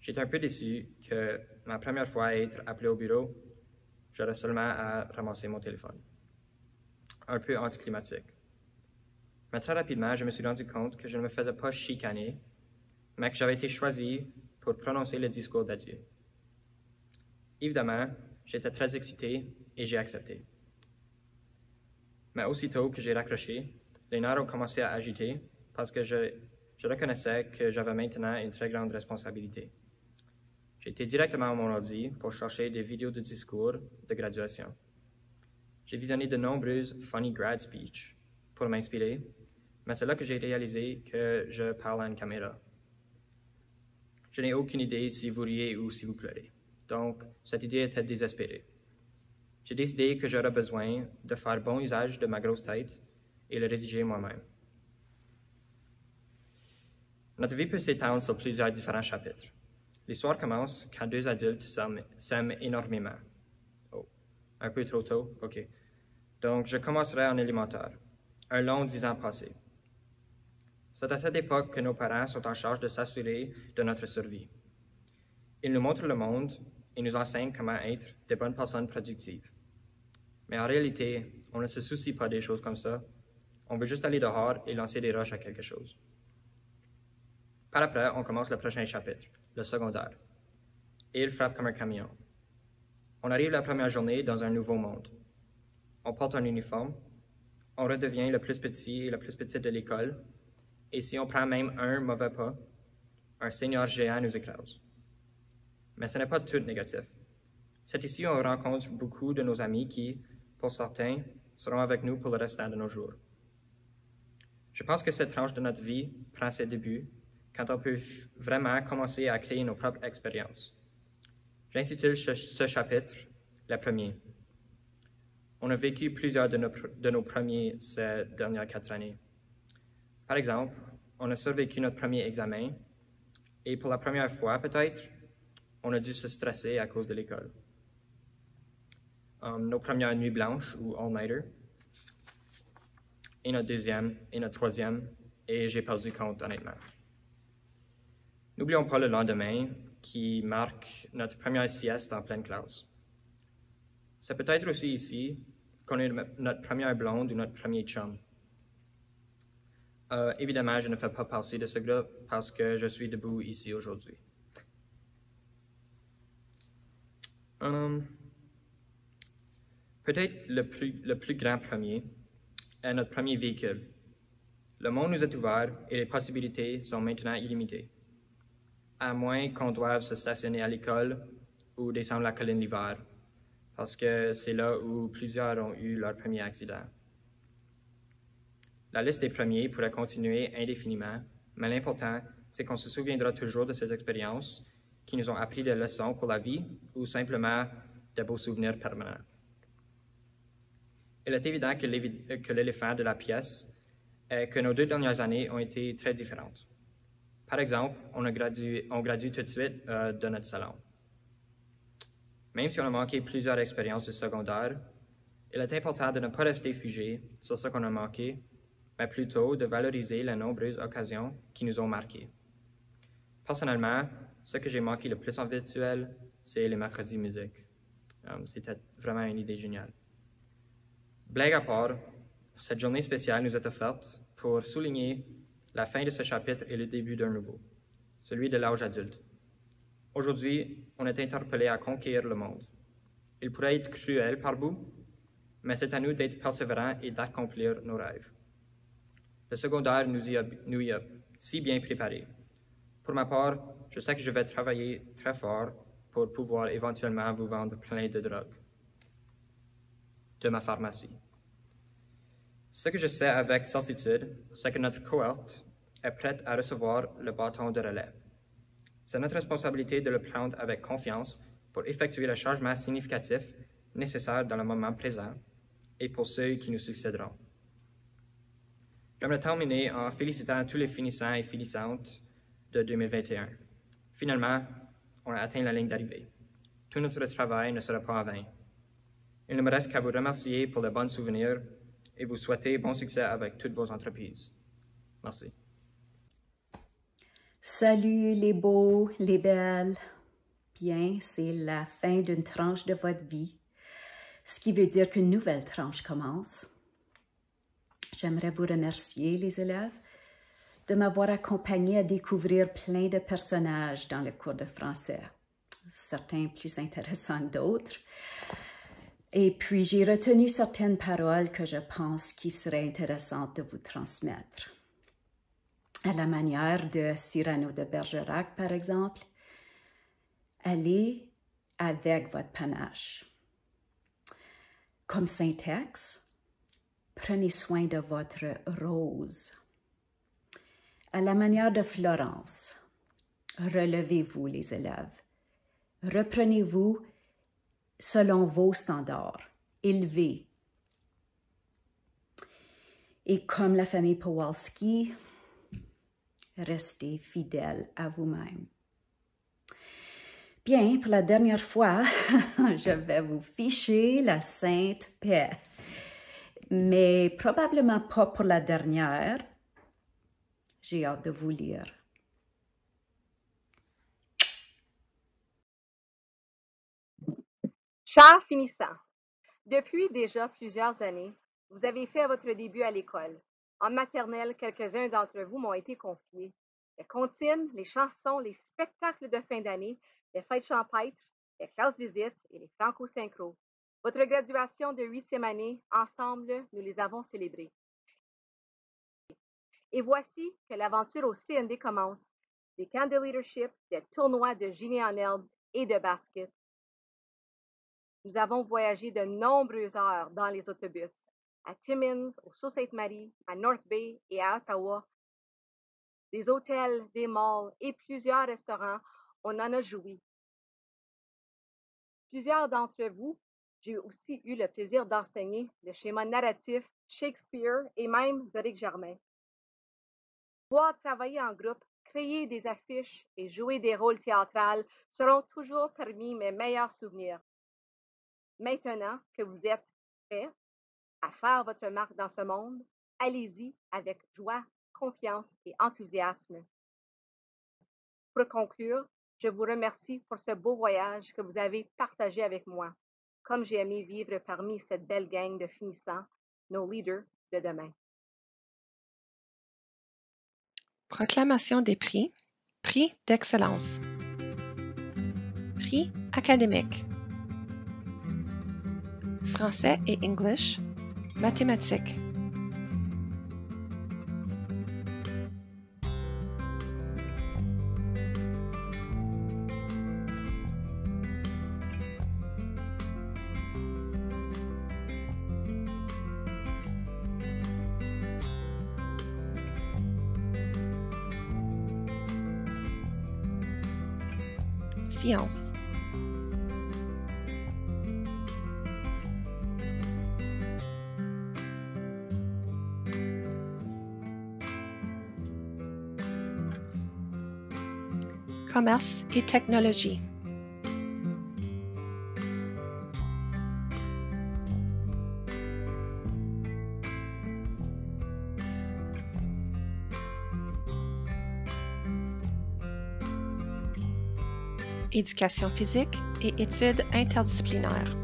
J'étais un peu déçu que ma première fois à être appelé au bureau, j'aurais seulement à ramasser mon téléphone. Un peu anticlimatique. Mais très rapidement, je me suis rendu compte que je ne me faisais pas chicaner, mais que j'avais été choisi pour prononcer le discours d'adieu. Évidemment, j'étais très excité et j'ai accepté. Mais aussitôt que j'ai raccroché, les nerfs ont commencé à agiter parce que je reconnaissais que j'avais maintenant une très grande responsabilité. J'ai été directement à mon ordi pour chercher des vidéos de discours de graduation. J'ai visionné de nombreuses funny grad speeches pour m'inspirer, mais c'est là que j'ai réalisé que je parle à une caméra. Je n'ai aucune idée si vous riez ou si vous pleurez, donc cette idée était désespérée. J'ai décidé que j'aurais besoin de faire bon usage de ma grosse tête et le rédiger moi-même. Notre vie peut s'étendre sur plusieurs différents chapitres. L'histoire commence quand 2 adultes s'aiment énormément. Oh, un peu trop tôt? OK. Donc, je commencerai en élémentaire, un long 10 ans passés. C'est à cette époque que nos parents sont en charge de s'assurer de notre survie. Ils nous montrent le monde et nous enseignent comment être des bonnes personnes productives. Mais en réalité, on ne se soucie pas des choses comme ça. On veut juste aller dehors et lancer des roches à quelque chose. Par après, on commence le prochain chapitre, le secondaire. Et il frappe comme un camion. On arrive la première journée dans un nouveau monde. On porte un uniforme, on redevient le plus petit et la plus petite de l'école, et si on prend même un mauvais pas, un seigneur géant nous écrase. Mais ce n'est pas tout négatif. C'est ici où on rencontre beaucoup de nos amis qui, pour certains, seront avec nous pour le restant de nos jours. Je pense que cette tranche de notre vie prend ses débuts quand on peut vraiment commencer à créer nos propres expériences. J'intitule ce chapitre « Le premier ». On a vécu plusieurs de nos premiers ces dernières 4 années. Par exemple, on a survécu notre premier examen et pour la première fois, peut-être, on a dû se stresser à cause de l'école. Nos premières nuits blanches ou all-nighter. et notre deuxième, et notre troisième, et j'ai perdu compte honnêtement. N'oublions pas le lendemain, qui marque notre première sieste en pleine classe. C'est peut-être aussi ici qu'on est notre première blonde ou notre premier chum. Évidemment, je ne fais pas partie de ce groupe parce que je suis debout ici aujourd'hui. Peut-être le plus grand premier est notre premier véhicule. Le monde nous est ouvert et les possibilités sont maintenant illimitées, à moins qu'on doive se stationner à l'école ou descendre la colline l'hiver, parce que c'est là où plusieurs ont eu leur premier accident. La liste des premiers pourrait continuer indéfiniment, mais l'important, c'est qu'on se souviendra toujours de ces expériences qui nous ont appris des leçons pour la vie ou simplement de beaux souvenirs permanents. Il est évident que l'éléphant de la pièce est que nos 2 dernières années ont été très différentes. Par exemple, on gradue tout de suite de notre salon. Même si on a manqué plusieurs expériences de secondaire, il est important de ne pas rester figé sur ce qu'on a manqué, mais plutôt de valoriser les nombreuses occasions qui nous ont marqués. Personnellement, ce que j'ai manqué le plus en virtuel, c'est les mercredis musique. C'était vraiment une idée géniale. Blague à part, cette journée spéciale nous est offerte pour souligner la fin de ce chapitre et le début d'un nouveau, celui de l'âge adulte. Aujourd'hui, on est interpellé à conquérir le monde. Il pourrait être cruel par bout, mais c'est à nous d'être persévérants et d'accomplir nos rêves. Le secondaire nous y a si bien préparés. Pour ma part, je sais que je vais travailler très fort pour pouvoir éventuellement vous vendre plein de drogues de ma pharmacie. Ce que je sais avec certitude, c'est que notre cohorte est prête à recevoir le bâton de relais. C'est notre responsabilité de le prendre avec confiance pour effectuer le changement significatif nécessaire dans le moment présent et pour ceux qui nous succéderont. J'aimerais terminer en félicitant tous les finissants et finissantes de 2021. Finalement, on a atteint la ligne d'arrivée. Tout notre travail ne sera pas en vain. Il ne me reste qu'à vous remercier pour les bons souvenirs et vous souhaiter bon succès avec toutes vos entreprises. Merci. Salut les beaux, les belles. Bien, c'est la fin d'une tranche de votre vie, ce qui veut dire qu'une nouvelle tranche commence. J'aimerais vous remercier, les élèves, de m'avoir accompagné à découvrir plein de personnages dans le cours de français, certains plus intéressants que d'autres. Et puis, j'ai retenu certaines paroles que je pense qu'il serait intéressant de vous transmettre. À la manière de Cyrano de Bergerac, par exemple, allez avec votre panache. Comme Saint-Ex, prenez soin de votre rose. À la manière de Florence, relevez-vous, les élèves. Reprenez-vous selon vos standards, élevés. Et comme la famille Powalski, restez fidèles à vous-même. Bien, pour la dernière fois, je vais vous ficher la sainte paix, mais probablement pas pour la dernière. J'ai hâte de vous lire. Chers finissants, depuis déjà plusieurs années, vous avez fait votre début à l'école. En maternelle, quelques-uns d'entre vous m'ont été confiés. Les comptines, les chansons, les spectacles de fin d'année, les fêtes champêtres, les classes visites et les franco-synchro. Votre graduation de 8e année, ensemble, nous les avons célébrées. Et voici que l'aventure au CND commence. Des camps de leadership, des tournois de génie en herbe et de basket. Nous avons voyagé de nombreuses heures dans les autobus, à Timmins, au Sault-Sainte-Marie, à North Bay et à Ottawa. Des hôtels, des malls et plusieurs restaurants, on en a joui. Plusieurs d'entre vous, j'ai aussi eu le plaisir d'enseigner le schéma narratif, Shakespeare et même Doric Germain. Pouvoir travailler en groupe, créer des affiches et jouer des rôles théâtrales seront toujours parmi mes meilleurs souvenirs. Maintenant que vous êtes prêts à faire votre marque dans ce monde, allez-y avec joie, confiance et enthousiasme. Pour conclure, je vous remercie pour ce beau voyage que vous avez partagé avec moi, comme j'ai aimé vivre parmi cette belle gang de finissants, nos leaders de demain. Proclamation des prix. Prix d'excellence. Prix académique. Français et English. Mathématiques. Sciences. Commerce et technologie. Éducation physique et études interdisciplinaires.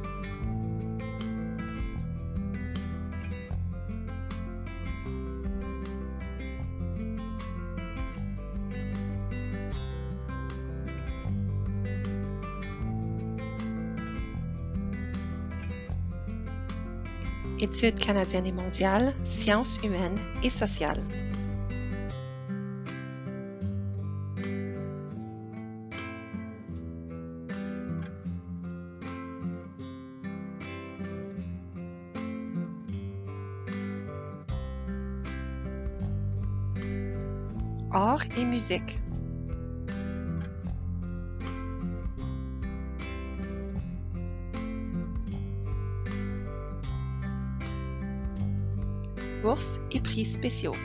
Études canadiennes et mondiales, sciences humaines et sociales. Art et musique. Bourses et prix spéciaux.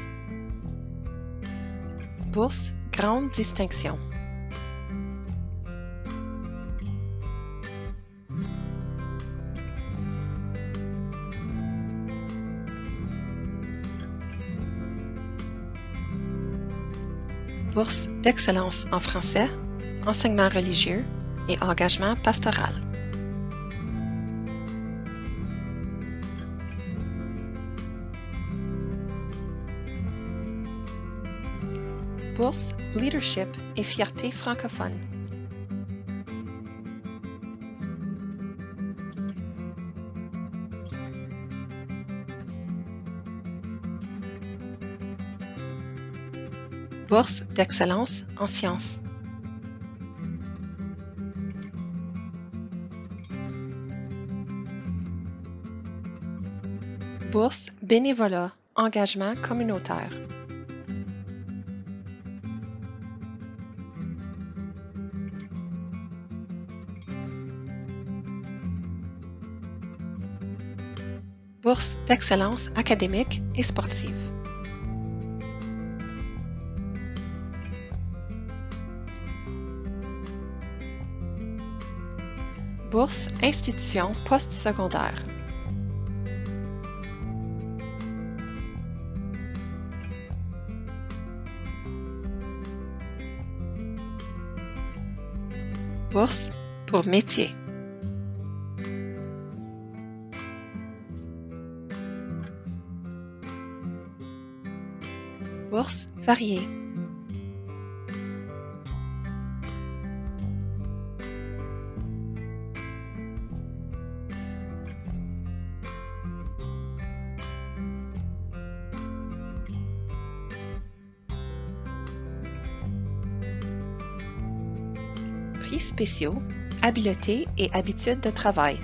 Bourse grande distinction. Bourse d'excellence en français, enseignement religieux et engagement pastoral. Bourse leadership et fierté francophone. Bourse d'excellence en sciences. Bourse bénévolat, engagement communautaire. Bourse d'excellence académique et sportive. Bourse institution postsecondaire. Bourse pour métier. Bourse variée. Prix spéciaux, habileté et habitudes de travail.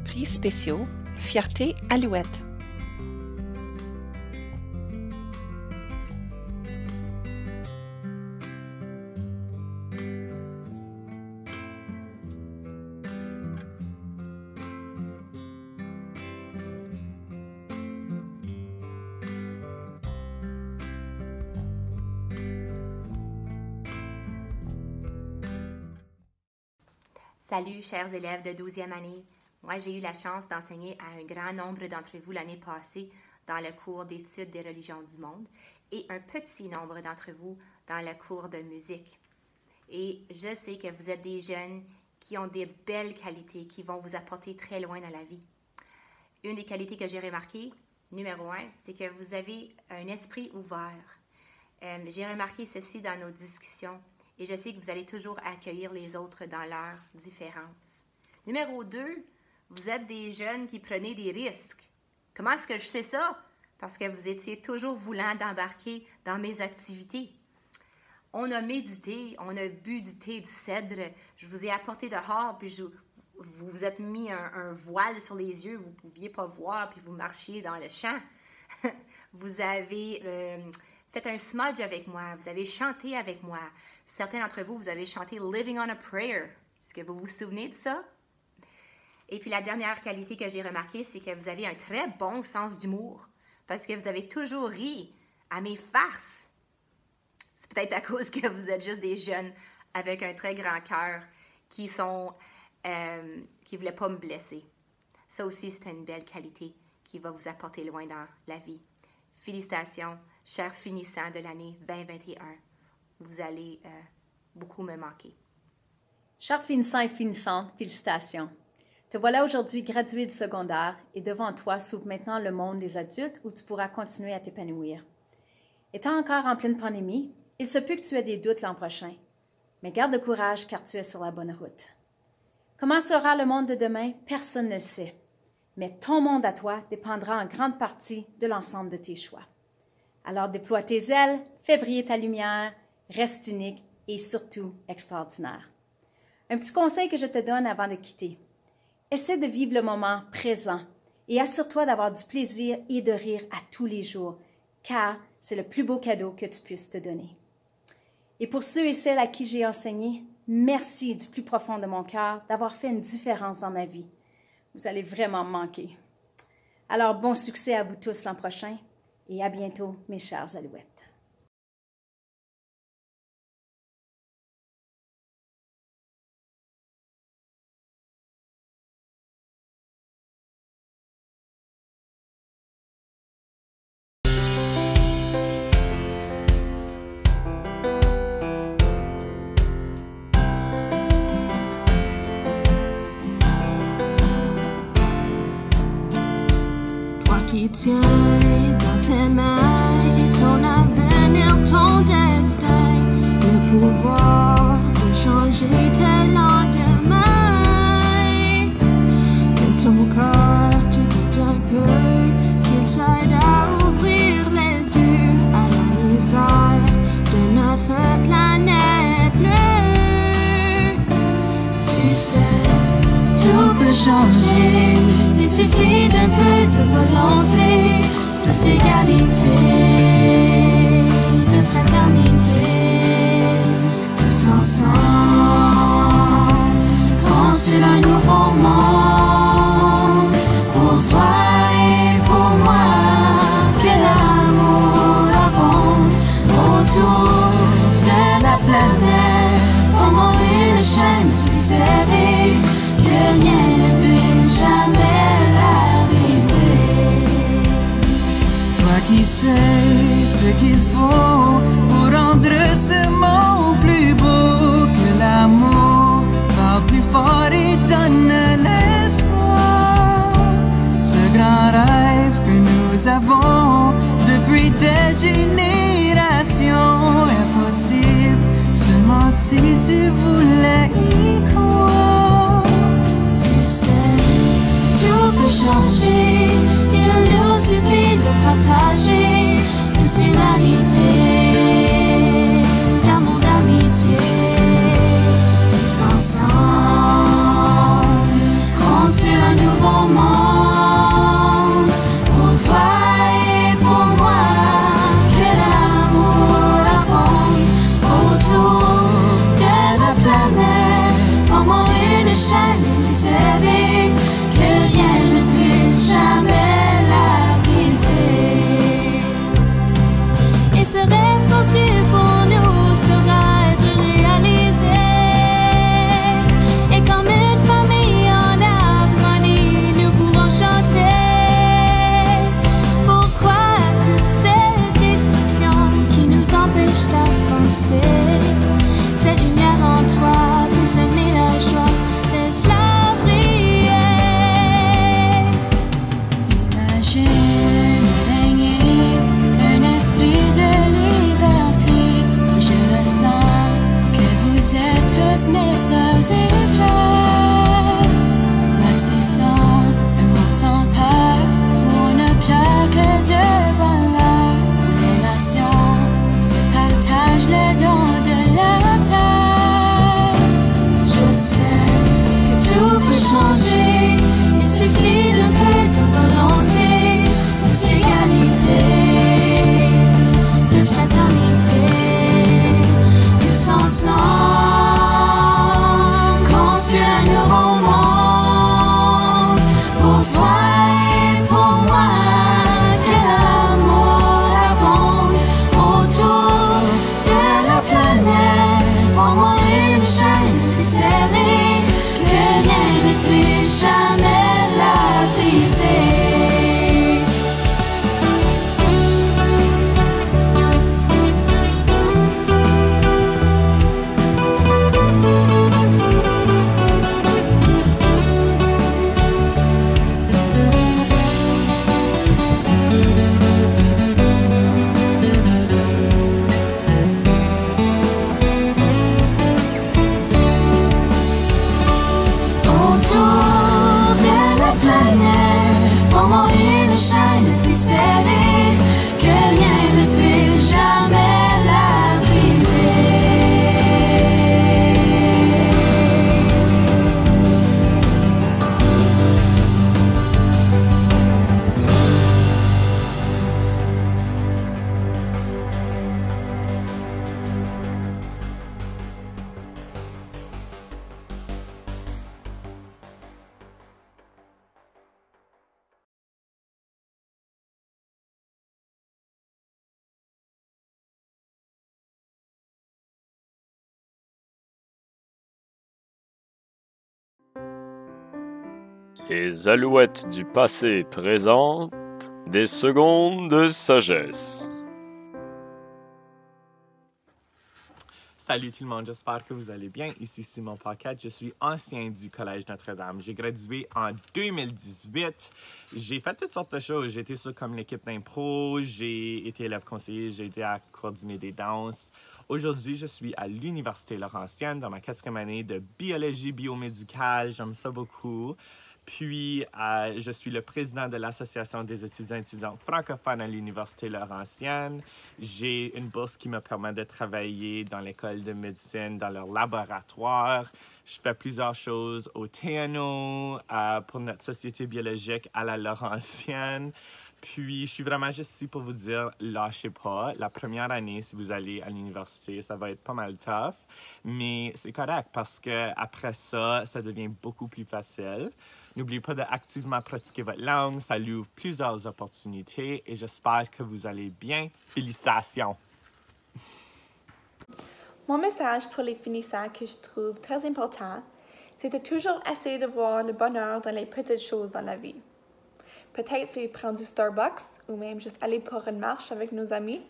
Prix spéciaux, fierté Alouette. Salut, chers élèves de 12e année. Moi, j'ai eu la chance d'enseigner à un grand nombre d'entre vous l'année passée dans le cours d'études des religions du monde et un petit nombre d'entre vous dans le cours de musique. Et je sais que vous êtes des jeunes qui ont des belles qualités qui vont vous apporter très loin dans la vie. Une des qualités que j'ai remarquées, numéro 1, c'est que vous avez un esprit ouvert. J'ai remarqué ceci dans nos discussions et je sais que vous allez toujours accueillir les autres dans leurs différences. Numéro 2, vous êtes des jeunes qui prenaient des risques. Comment est-ce que je sais ça? Parce que vous étiez toujours voulant d'embarquer dans mes activités. On a médité, on a bu du thé du cèdre, je vous ai apporté dehors, puis vous vous êtes mis un voile sur les yeux, vous ne pouviez pas voir, puis vous marchiez dans le champ. Vous avez fait un smudge avec moi, vous avez chanté avec moi. Certains d'entre vous, vous avez chanté « Living on a Prayer ». Est-ce que vous vous souvenez de ça? Et puis la dernière qualité que j'ai remarquée, c'est que vous avez un très bon sens d'humour, parce que vous avez toujours ri à mes farces. C'est peut-être à cause que vous êtes juste des jeunes avec un très grand cœur qui ne voulaient pas me blesser. Ça aussi, c'est une belle qualité qui va vous apporter loin dans la vie. Félicitations, chers finissants de l'année 2021. Vous allez beaucoup me manquer. Chers finissants et finissantes, félicitations. Te voilà aujourd'hui gradué du secondaire et devant toi s'ouvre maintenant le monde des adultes où tu pourras continuer à t'épanouir. Étant encore en pleine pandémie, il se peut que tu aies des doutes l'an prochain, mais garde le courage car tu es sur la bonne route. Comment sera le monde de demain? Personne ne le sait, mais ton monde à toi dépendra en grande partie de l'ensemble de tes choix. Alors déploie tes ailes, fais briller ta lumière, reste unique et surtout extraordinaire. Un petit conseil que je te donne avant de quitter. Essaie de vivre le moment présent et assure-toi d'avoir du plaisir et de rire à tous les jours, car c'est le plus beau cadeau que tu puisses te donner. Et pour ceux et celles à qui j'ai enseigné, merci du plus profond de mon cœur d'avoir fait une différence dans ma vie. Vous allez vraiment me manquer. Alors, bon succès à vous tous l'an prochain et à bientôt, mes chères alouettes. Qui tient dans tes mains ton avenir, ton destin, le pouvoir de changer tes lendemains. Et ton cœur te doute un peu qu'il s'aide à ouvrir les yeux à la misère de notre planète bleue. Tu sais, tout peut changer. Il suffit d'un peu de volonté, plus d'égalité, de fraternité, tous ensemble, construire un nouveau monde, pour toi et pour moi, que l'amour abonde autour de la planète, formant une chaîne si serrée, que rien ne peut jamais qui sait ce qu'il faut pour rendre ce monde plus beau, que l'amour parle plus fort et donne l'espoir. Ce grand rêve que nous avons depuis des générations est possible seulement si tu voulais y croire. Tu sais, tout peut changer, il nous suffit de partager plus d'humanité, d'amour, d'amitié, tous ensemble, construire un nouveau monde, pour toi et pour moi, que l'amour abonde autour de la planète, Les alouettes du passé présentent des secondes de sagesse. Salut tout le monde, j'espère que vous allez bien. Ici Simon Paquette, je suis ancien du Collège Notre-Dame. J'ai gradué en 2018. J'ai fait toutes sortes de choses. J'ai été sur comme l'équipe d'impro, j'ai été élève conseiller, j'ai été à coordonner des danses. Aujourd'hui, je suis à l'Université Laurentienne dans ma 4e année de biologie biomédicale. J'aime ça beaucoup. Puis, je suis le président de l'Association des étudiants et étudiantes francophones à l'Université Laurentienne. J'ai une bourse qui me permet de travailler dans l'école de médecine, dans leur laboratoire. Je fais plusieurs choses au TNO, pour notre société biologique à la Laurentienne. Puis, je suis vraiment juste ici pour vous dire, lâchez pas. La première année, si vous allez à l'université, ça va être pas mal tough. Mais c'est correct parce que après ça, ça devient beaucoup plus facile. N'oubliez pas d'activement pratiquer votre langue. Ça lui ouvre plusieurs opportunités et j'espère que vous allez bien. Félicitations! Mon message pour les finissants que je trouve très important, c'est de toujours essayer de voir le bonheur dans les petites choses dans la vie. Peut-être c'est prendre du Starbucks ou même juste aller pour une marche avec nos amis.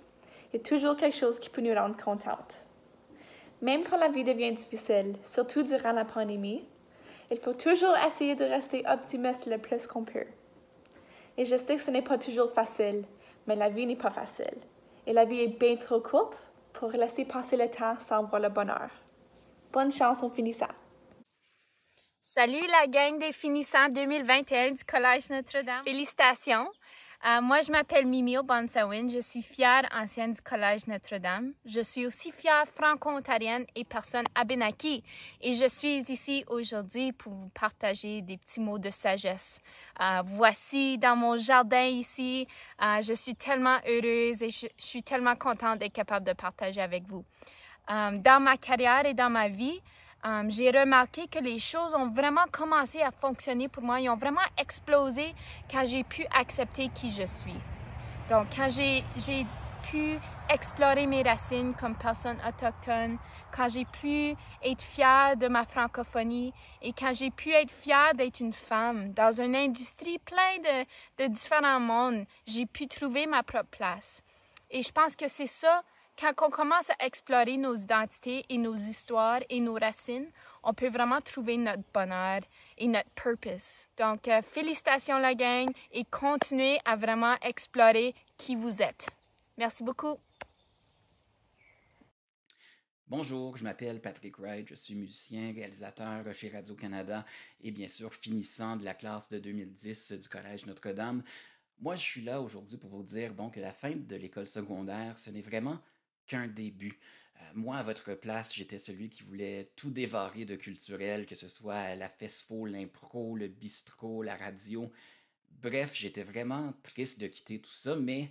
Il y a toujours quelque chose qui peut nous rendre contentes. Même quand la vie devient difficile, surtout durant la pandémie, il faut toujours essayer de rester optimiste le plus qu'on peut. Et je sais que ce n'est pas toujours facile, mais la vie n'est pas facile. Et la vie est bien trop courte pour laisser passer le temps sans voir le bonheur. Bonne chance aux finissants! Salut la gang des finissants 2021 du Collège Notre-Dame. Félicitations! Moi, je m'appelle Mimi Obansawin. Je suis fière ancienne du Collège Notre-Dame. Je suis aussi fière franco-ontarienne et personne abénaki. Et je suis ici aujourd'hui pour vous partager des petits mots de sagesse. Voici dans mon jardin ici. Je suis tellement heureuse et je suis tellement contente d'être capable de partager avec vous. Dans ma carrière et dans ma vie, j'ai remarqué que les choses ont vraiment commencé à fonctionner pour moi. Ils ont vraiment explosé quand j'ai pu accepter qui je suis. Donc, quand j'ai pu explorer mes racines comme personne autochtone, quand j'ai pu être fière de ma francophonie et quand j'ai pu être fière d'être une femme dans une industrie pleine de différents mondes, j'ai pu trouver ma propre place. Et je pense que c'est ça. Quand on commence à explorer nos identités et nos histoires et nos racines, on peut vraiment trouver notre bonheur et notre purpose. Donc, félicitations la gang et continuez à vraiment explorer qui vous êtes. Merci beaucoup. Bonjour, je m'appelle Patrick Wright, je suis musicien, réalisateur chez Radio-Canada et bien sûr finissant de la classe de 2010 du Collège Notre-Dame. Moi, je suis là aujourd'hui pour vous dire que la fin de l'école secondaire, ce n'est vraiment qu'un début. Moi, à votre place, j'étais celui qui voulait tout dévorer de culturel, que ce soit la FESFO, l'impro, le bistrot, la radio. Bref, j'étais vraiment triste de quitter tout ça, mais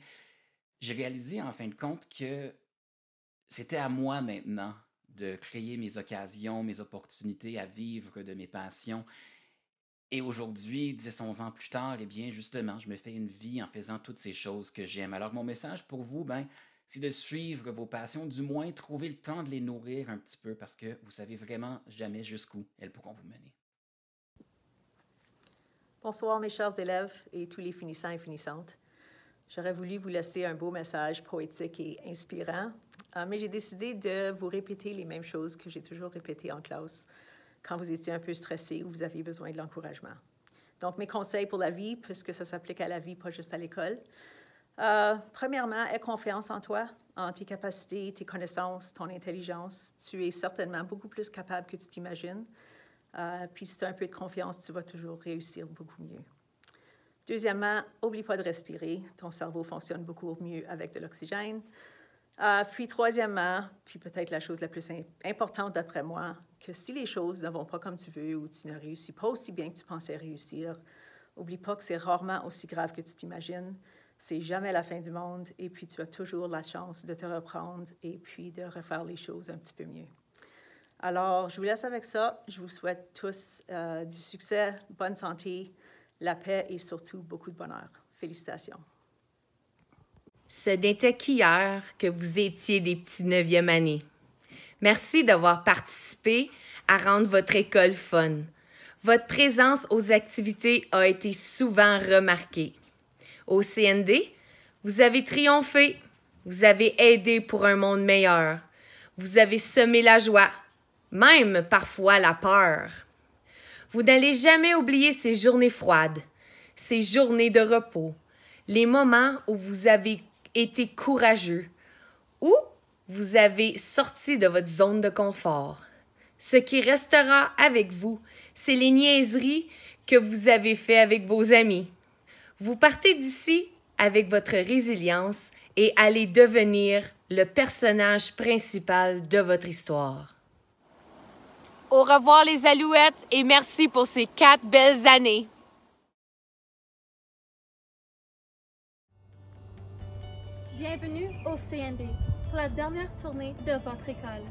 j'ai réalisé en fin de compte que c'était à moi maintenant de créer mes occasions, mes opportunités à vivre de mes passions. Et aujourd'hui, 10-11 ans plus tard, eh bien, justement, je me fais une vie en faisant toutes ces choses que j'aime. Alors, mon message pour vous, c'est de suivre vos passions, du moins trouver le temps de les nourrir un petit peu parce que vous savez vraiment jamais jusqu'où elles pourront vous mener. Bonsoir mes chers élèves et tous les finissants et finissantes. J'aurais voulu vous laisser un beau message poétique et inspirant, mais j'ai décidé de vous répéter les mêmes choses que j'ai toujours répétées en classe quand vous étiez un peu stressé ou vous aviez besoin de l'encouragement. Donc mes conseils pour la vie, puisque ça s'applique à la vie, pas juste à l'école. Premièrement, aie confiance en toi, en tes capacités, tes connaissances, ton intelligence. Tu es certainement beaucoup plus capable que tu t'imagines. Puis si tu as un peu de confiance, tu vas toujours réussir beaucoup mieux. Deuxièmement, n'oublie pas de respirer. Ton cerveau fonctionne beaucoup mieux avec de l'oxygène. Puis troisièmement, puis peut-être la chose la plus importante d'après moi, que si les choses ne vont pas comme tu veux ou tu ne réussis pas aussi bien que tu pensais réussir, n'oublie pas que c'est rarement aussi grave que tu t'imagines. C'est jamais la fin du monde et puis tu as toujours la chance de te reprendre et puis de refaire les choses un petit peu mieux. Alors, je vous laisse avec ça. Je vous souhaite tous du succès, bonne santé, la paix et surtout beaucoup de bonheur. Félicitations. Ce n'était qu'hier que vous étiez des petits 9e années. Merci d'avoir participé à rendre votre école fun. Votre présence aux activités a été souvent remarquée. Au CND, vous avez triomphé, vous avez aidé pour un monde meilleur, vous avez semé la joie, même parfois la peur. Vous n'allez jamais oublier ces journées froides, ces journées de repos, les moments où vous avez été courageux, où vous avez sorti de votre zone de confort. Ce qui restera avec vous, c'est les niaiseries que vous avez faites avec vos amis. Vous partez d'ici avec votre résilience et allez devenir le personnage principal de votre histoire. Au revoir les Alouettes et merci pour ces 4 belles années. Bienvenue au CND pour la dernière tournée de votre école.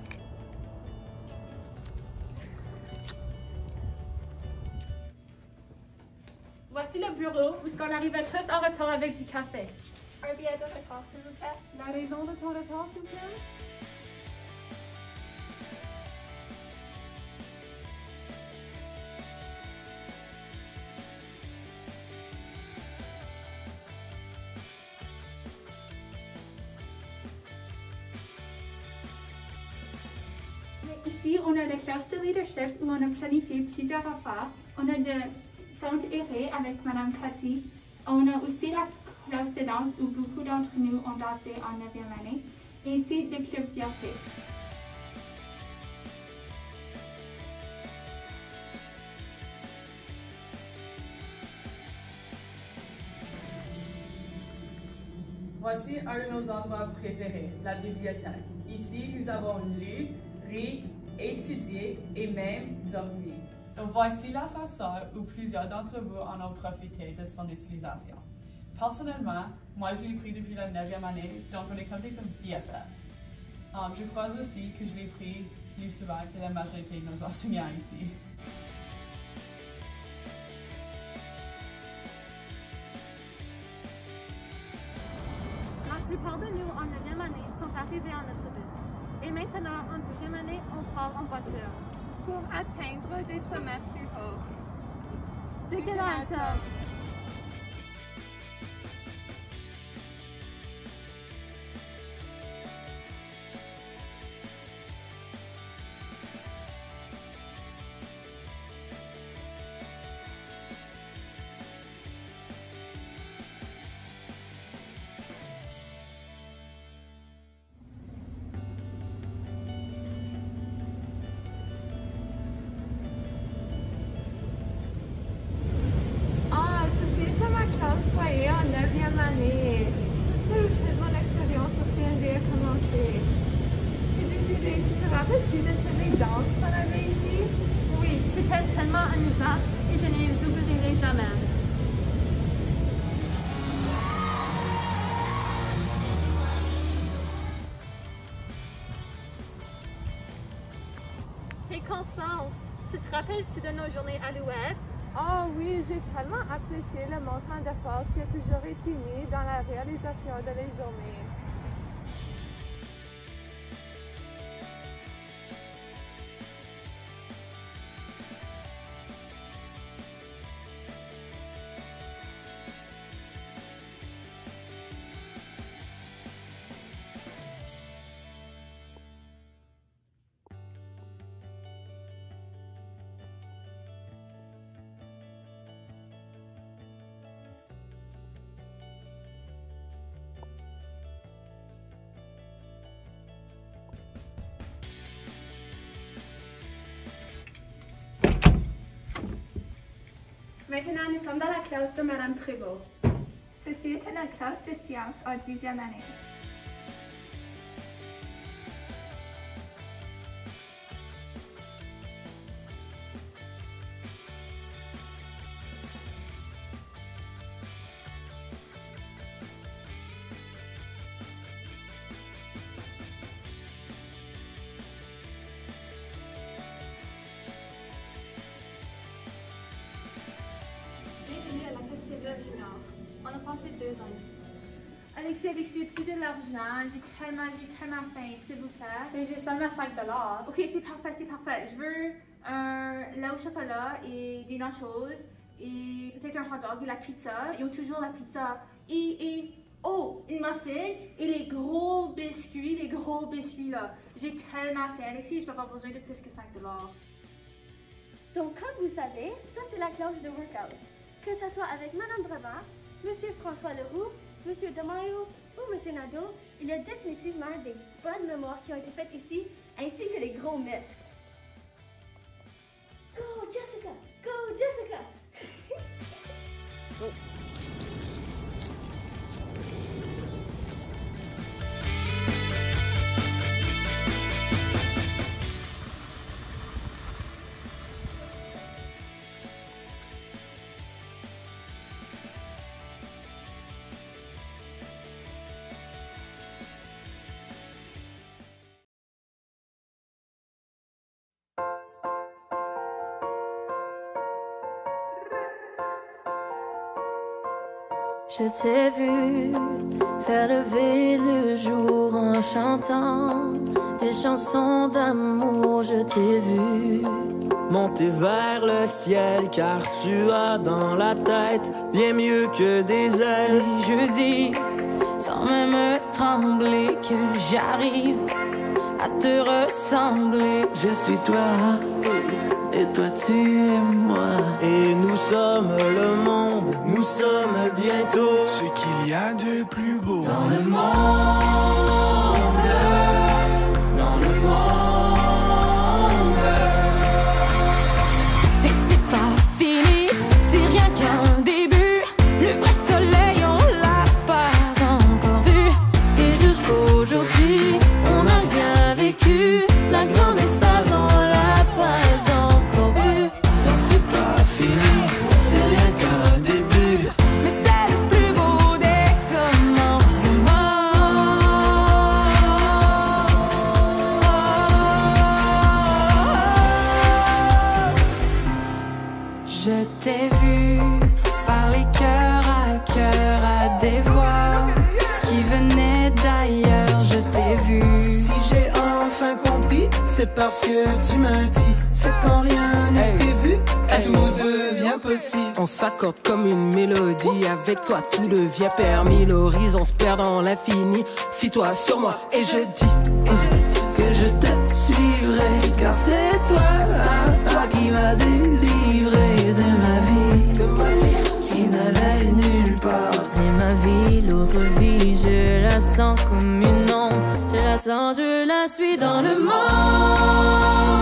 Voici le bureau où on arrivait tous en retard avec du café. Un billet de retard, s'il vous plaît. La raison de ton retard, s'il vous plaît? Ici, on a la classe de leadership où on a planifié plusieurs affaires. On a de centre erré avec Mme Cathy. On a aussi la classe de danse où beaucoup d'entre nous ont dansé en 9e année. Et ici, le club fierté. Voici un de nos endroits préférés, la bibliothèque. Ici, nous avons lu, ri, étudié et même dormi. Voici l'ascenseur où plusieurs d'entre vous en ont profité de son utilisation. Personnellement, moi je l'ai pris depuis la 9e année, donc on est comme BFFs. Je crois aussi que je l'ai pris plus souvent que la majorité de nos enseignants ici. La plupart de nous en 9e année sont arrivés en autobus. Et maintenant, en 2e année, on part en voiture pour atteindre des sommets plus hauts. Dégueulasse! Foyer en 9e année. Ça, c'était où toute mon expérience au CND a commencé. Et des idées, tu te rappelles-tu de toutes les danses qu'on avait ici? Oui, c'était tellement amusant et je ne les oublierai jamais. Hey Constance, tu te rappelles-tu de nos journées Alouettes? Oh oui, j'ai tellement apprécié le montant d'effort qui a toujours été mis dans la réalisation de les journées. Maintenant, nous sommes dans la classe de Mme Prévost. Ceci était la classe de sciences en 10e année. On a passé 2 ans ici. Alexis, plus de l'argent. J'ai tellement faim, s'il vous plaît. Mais j'ai seulement 5 $. Ok, c'est parfait. Je veux un lait au chocolat et des nachos et peut-être un hot dog et la pizza. Ils ont toujours la pizza oh, une muffin et les gros biscuits là. J'ai tellement faim, Alexis, je vais avoir besoin de plus que $5. Donc, comme vous savez, ça c'est la classe de workout. Que ce soit avec Madame Brevard, Monsieur François Leroux, Monsieur Demayo ou Monsieur Nadeau, il y a définitivement des bonnes mémoires qui ont été faites ici, ainsi que des gros muscles. Go Jessica! Go Jessica! Je t'ai vu faire lever le jour en chantant des chansons d'amour, je t'ai vu monter vers le ciel car tu as dans la tête bien mieux que des ailes. Et je dis sans même trembler que j'arrive à te ressembler. Je suis toi et toi tu es moi. Et nous sommes le monde, nous sommes bientôt ce qu'il y a de plus beau dans le monde, dans le monde. Et c'est pas fini, c'est rien qu'un début. Le vrai soleil on l'a pas encore vu. Et jusqu'aujourd'hui on n'a rien vécu. La grande extase on l'a pas encore vu. Non c'est pas fini, c'est rien qu'un début. Mais c'est le plus beau des commencements. Je t'ai vu parler cœur à des voix qui venaient d'ailleurs. Je t'ai vu. Si j'ai enfin compris, c'est parce que tu m'as dit. C'est quand rien n'est prévu que tout devient possible. On s'accorde comme une mélodie. Avec toi tout devient permis. L'horizon se perd dans l'infini. Fie-toi sur moi et je dis que je te suivrai. Car c'est toi qui m'as délivré de ma vie qui n'allait nulle part. Et ma vie, l'autre vie, je la sens comme une ombre. Je la sens, je la suis dans le monde.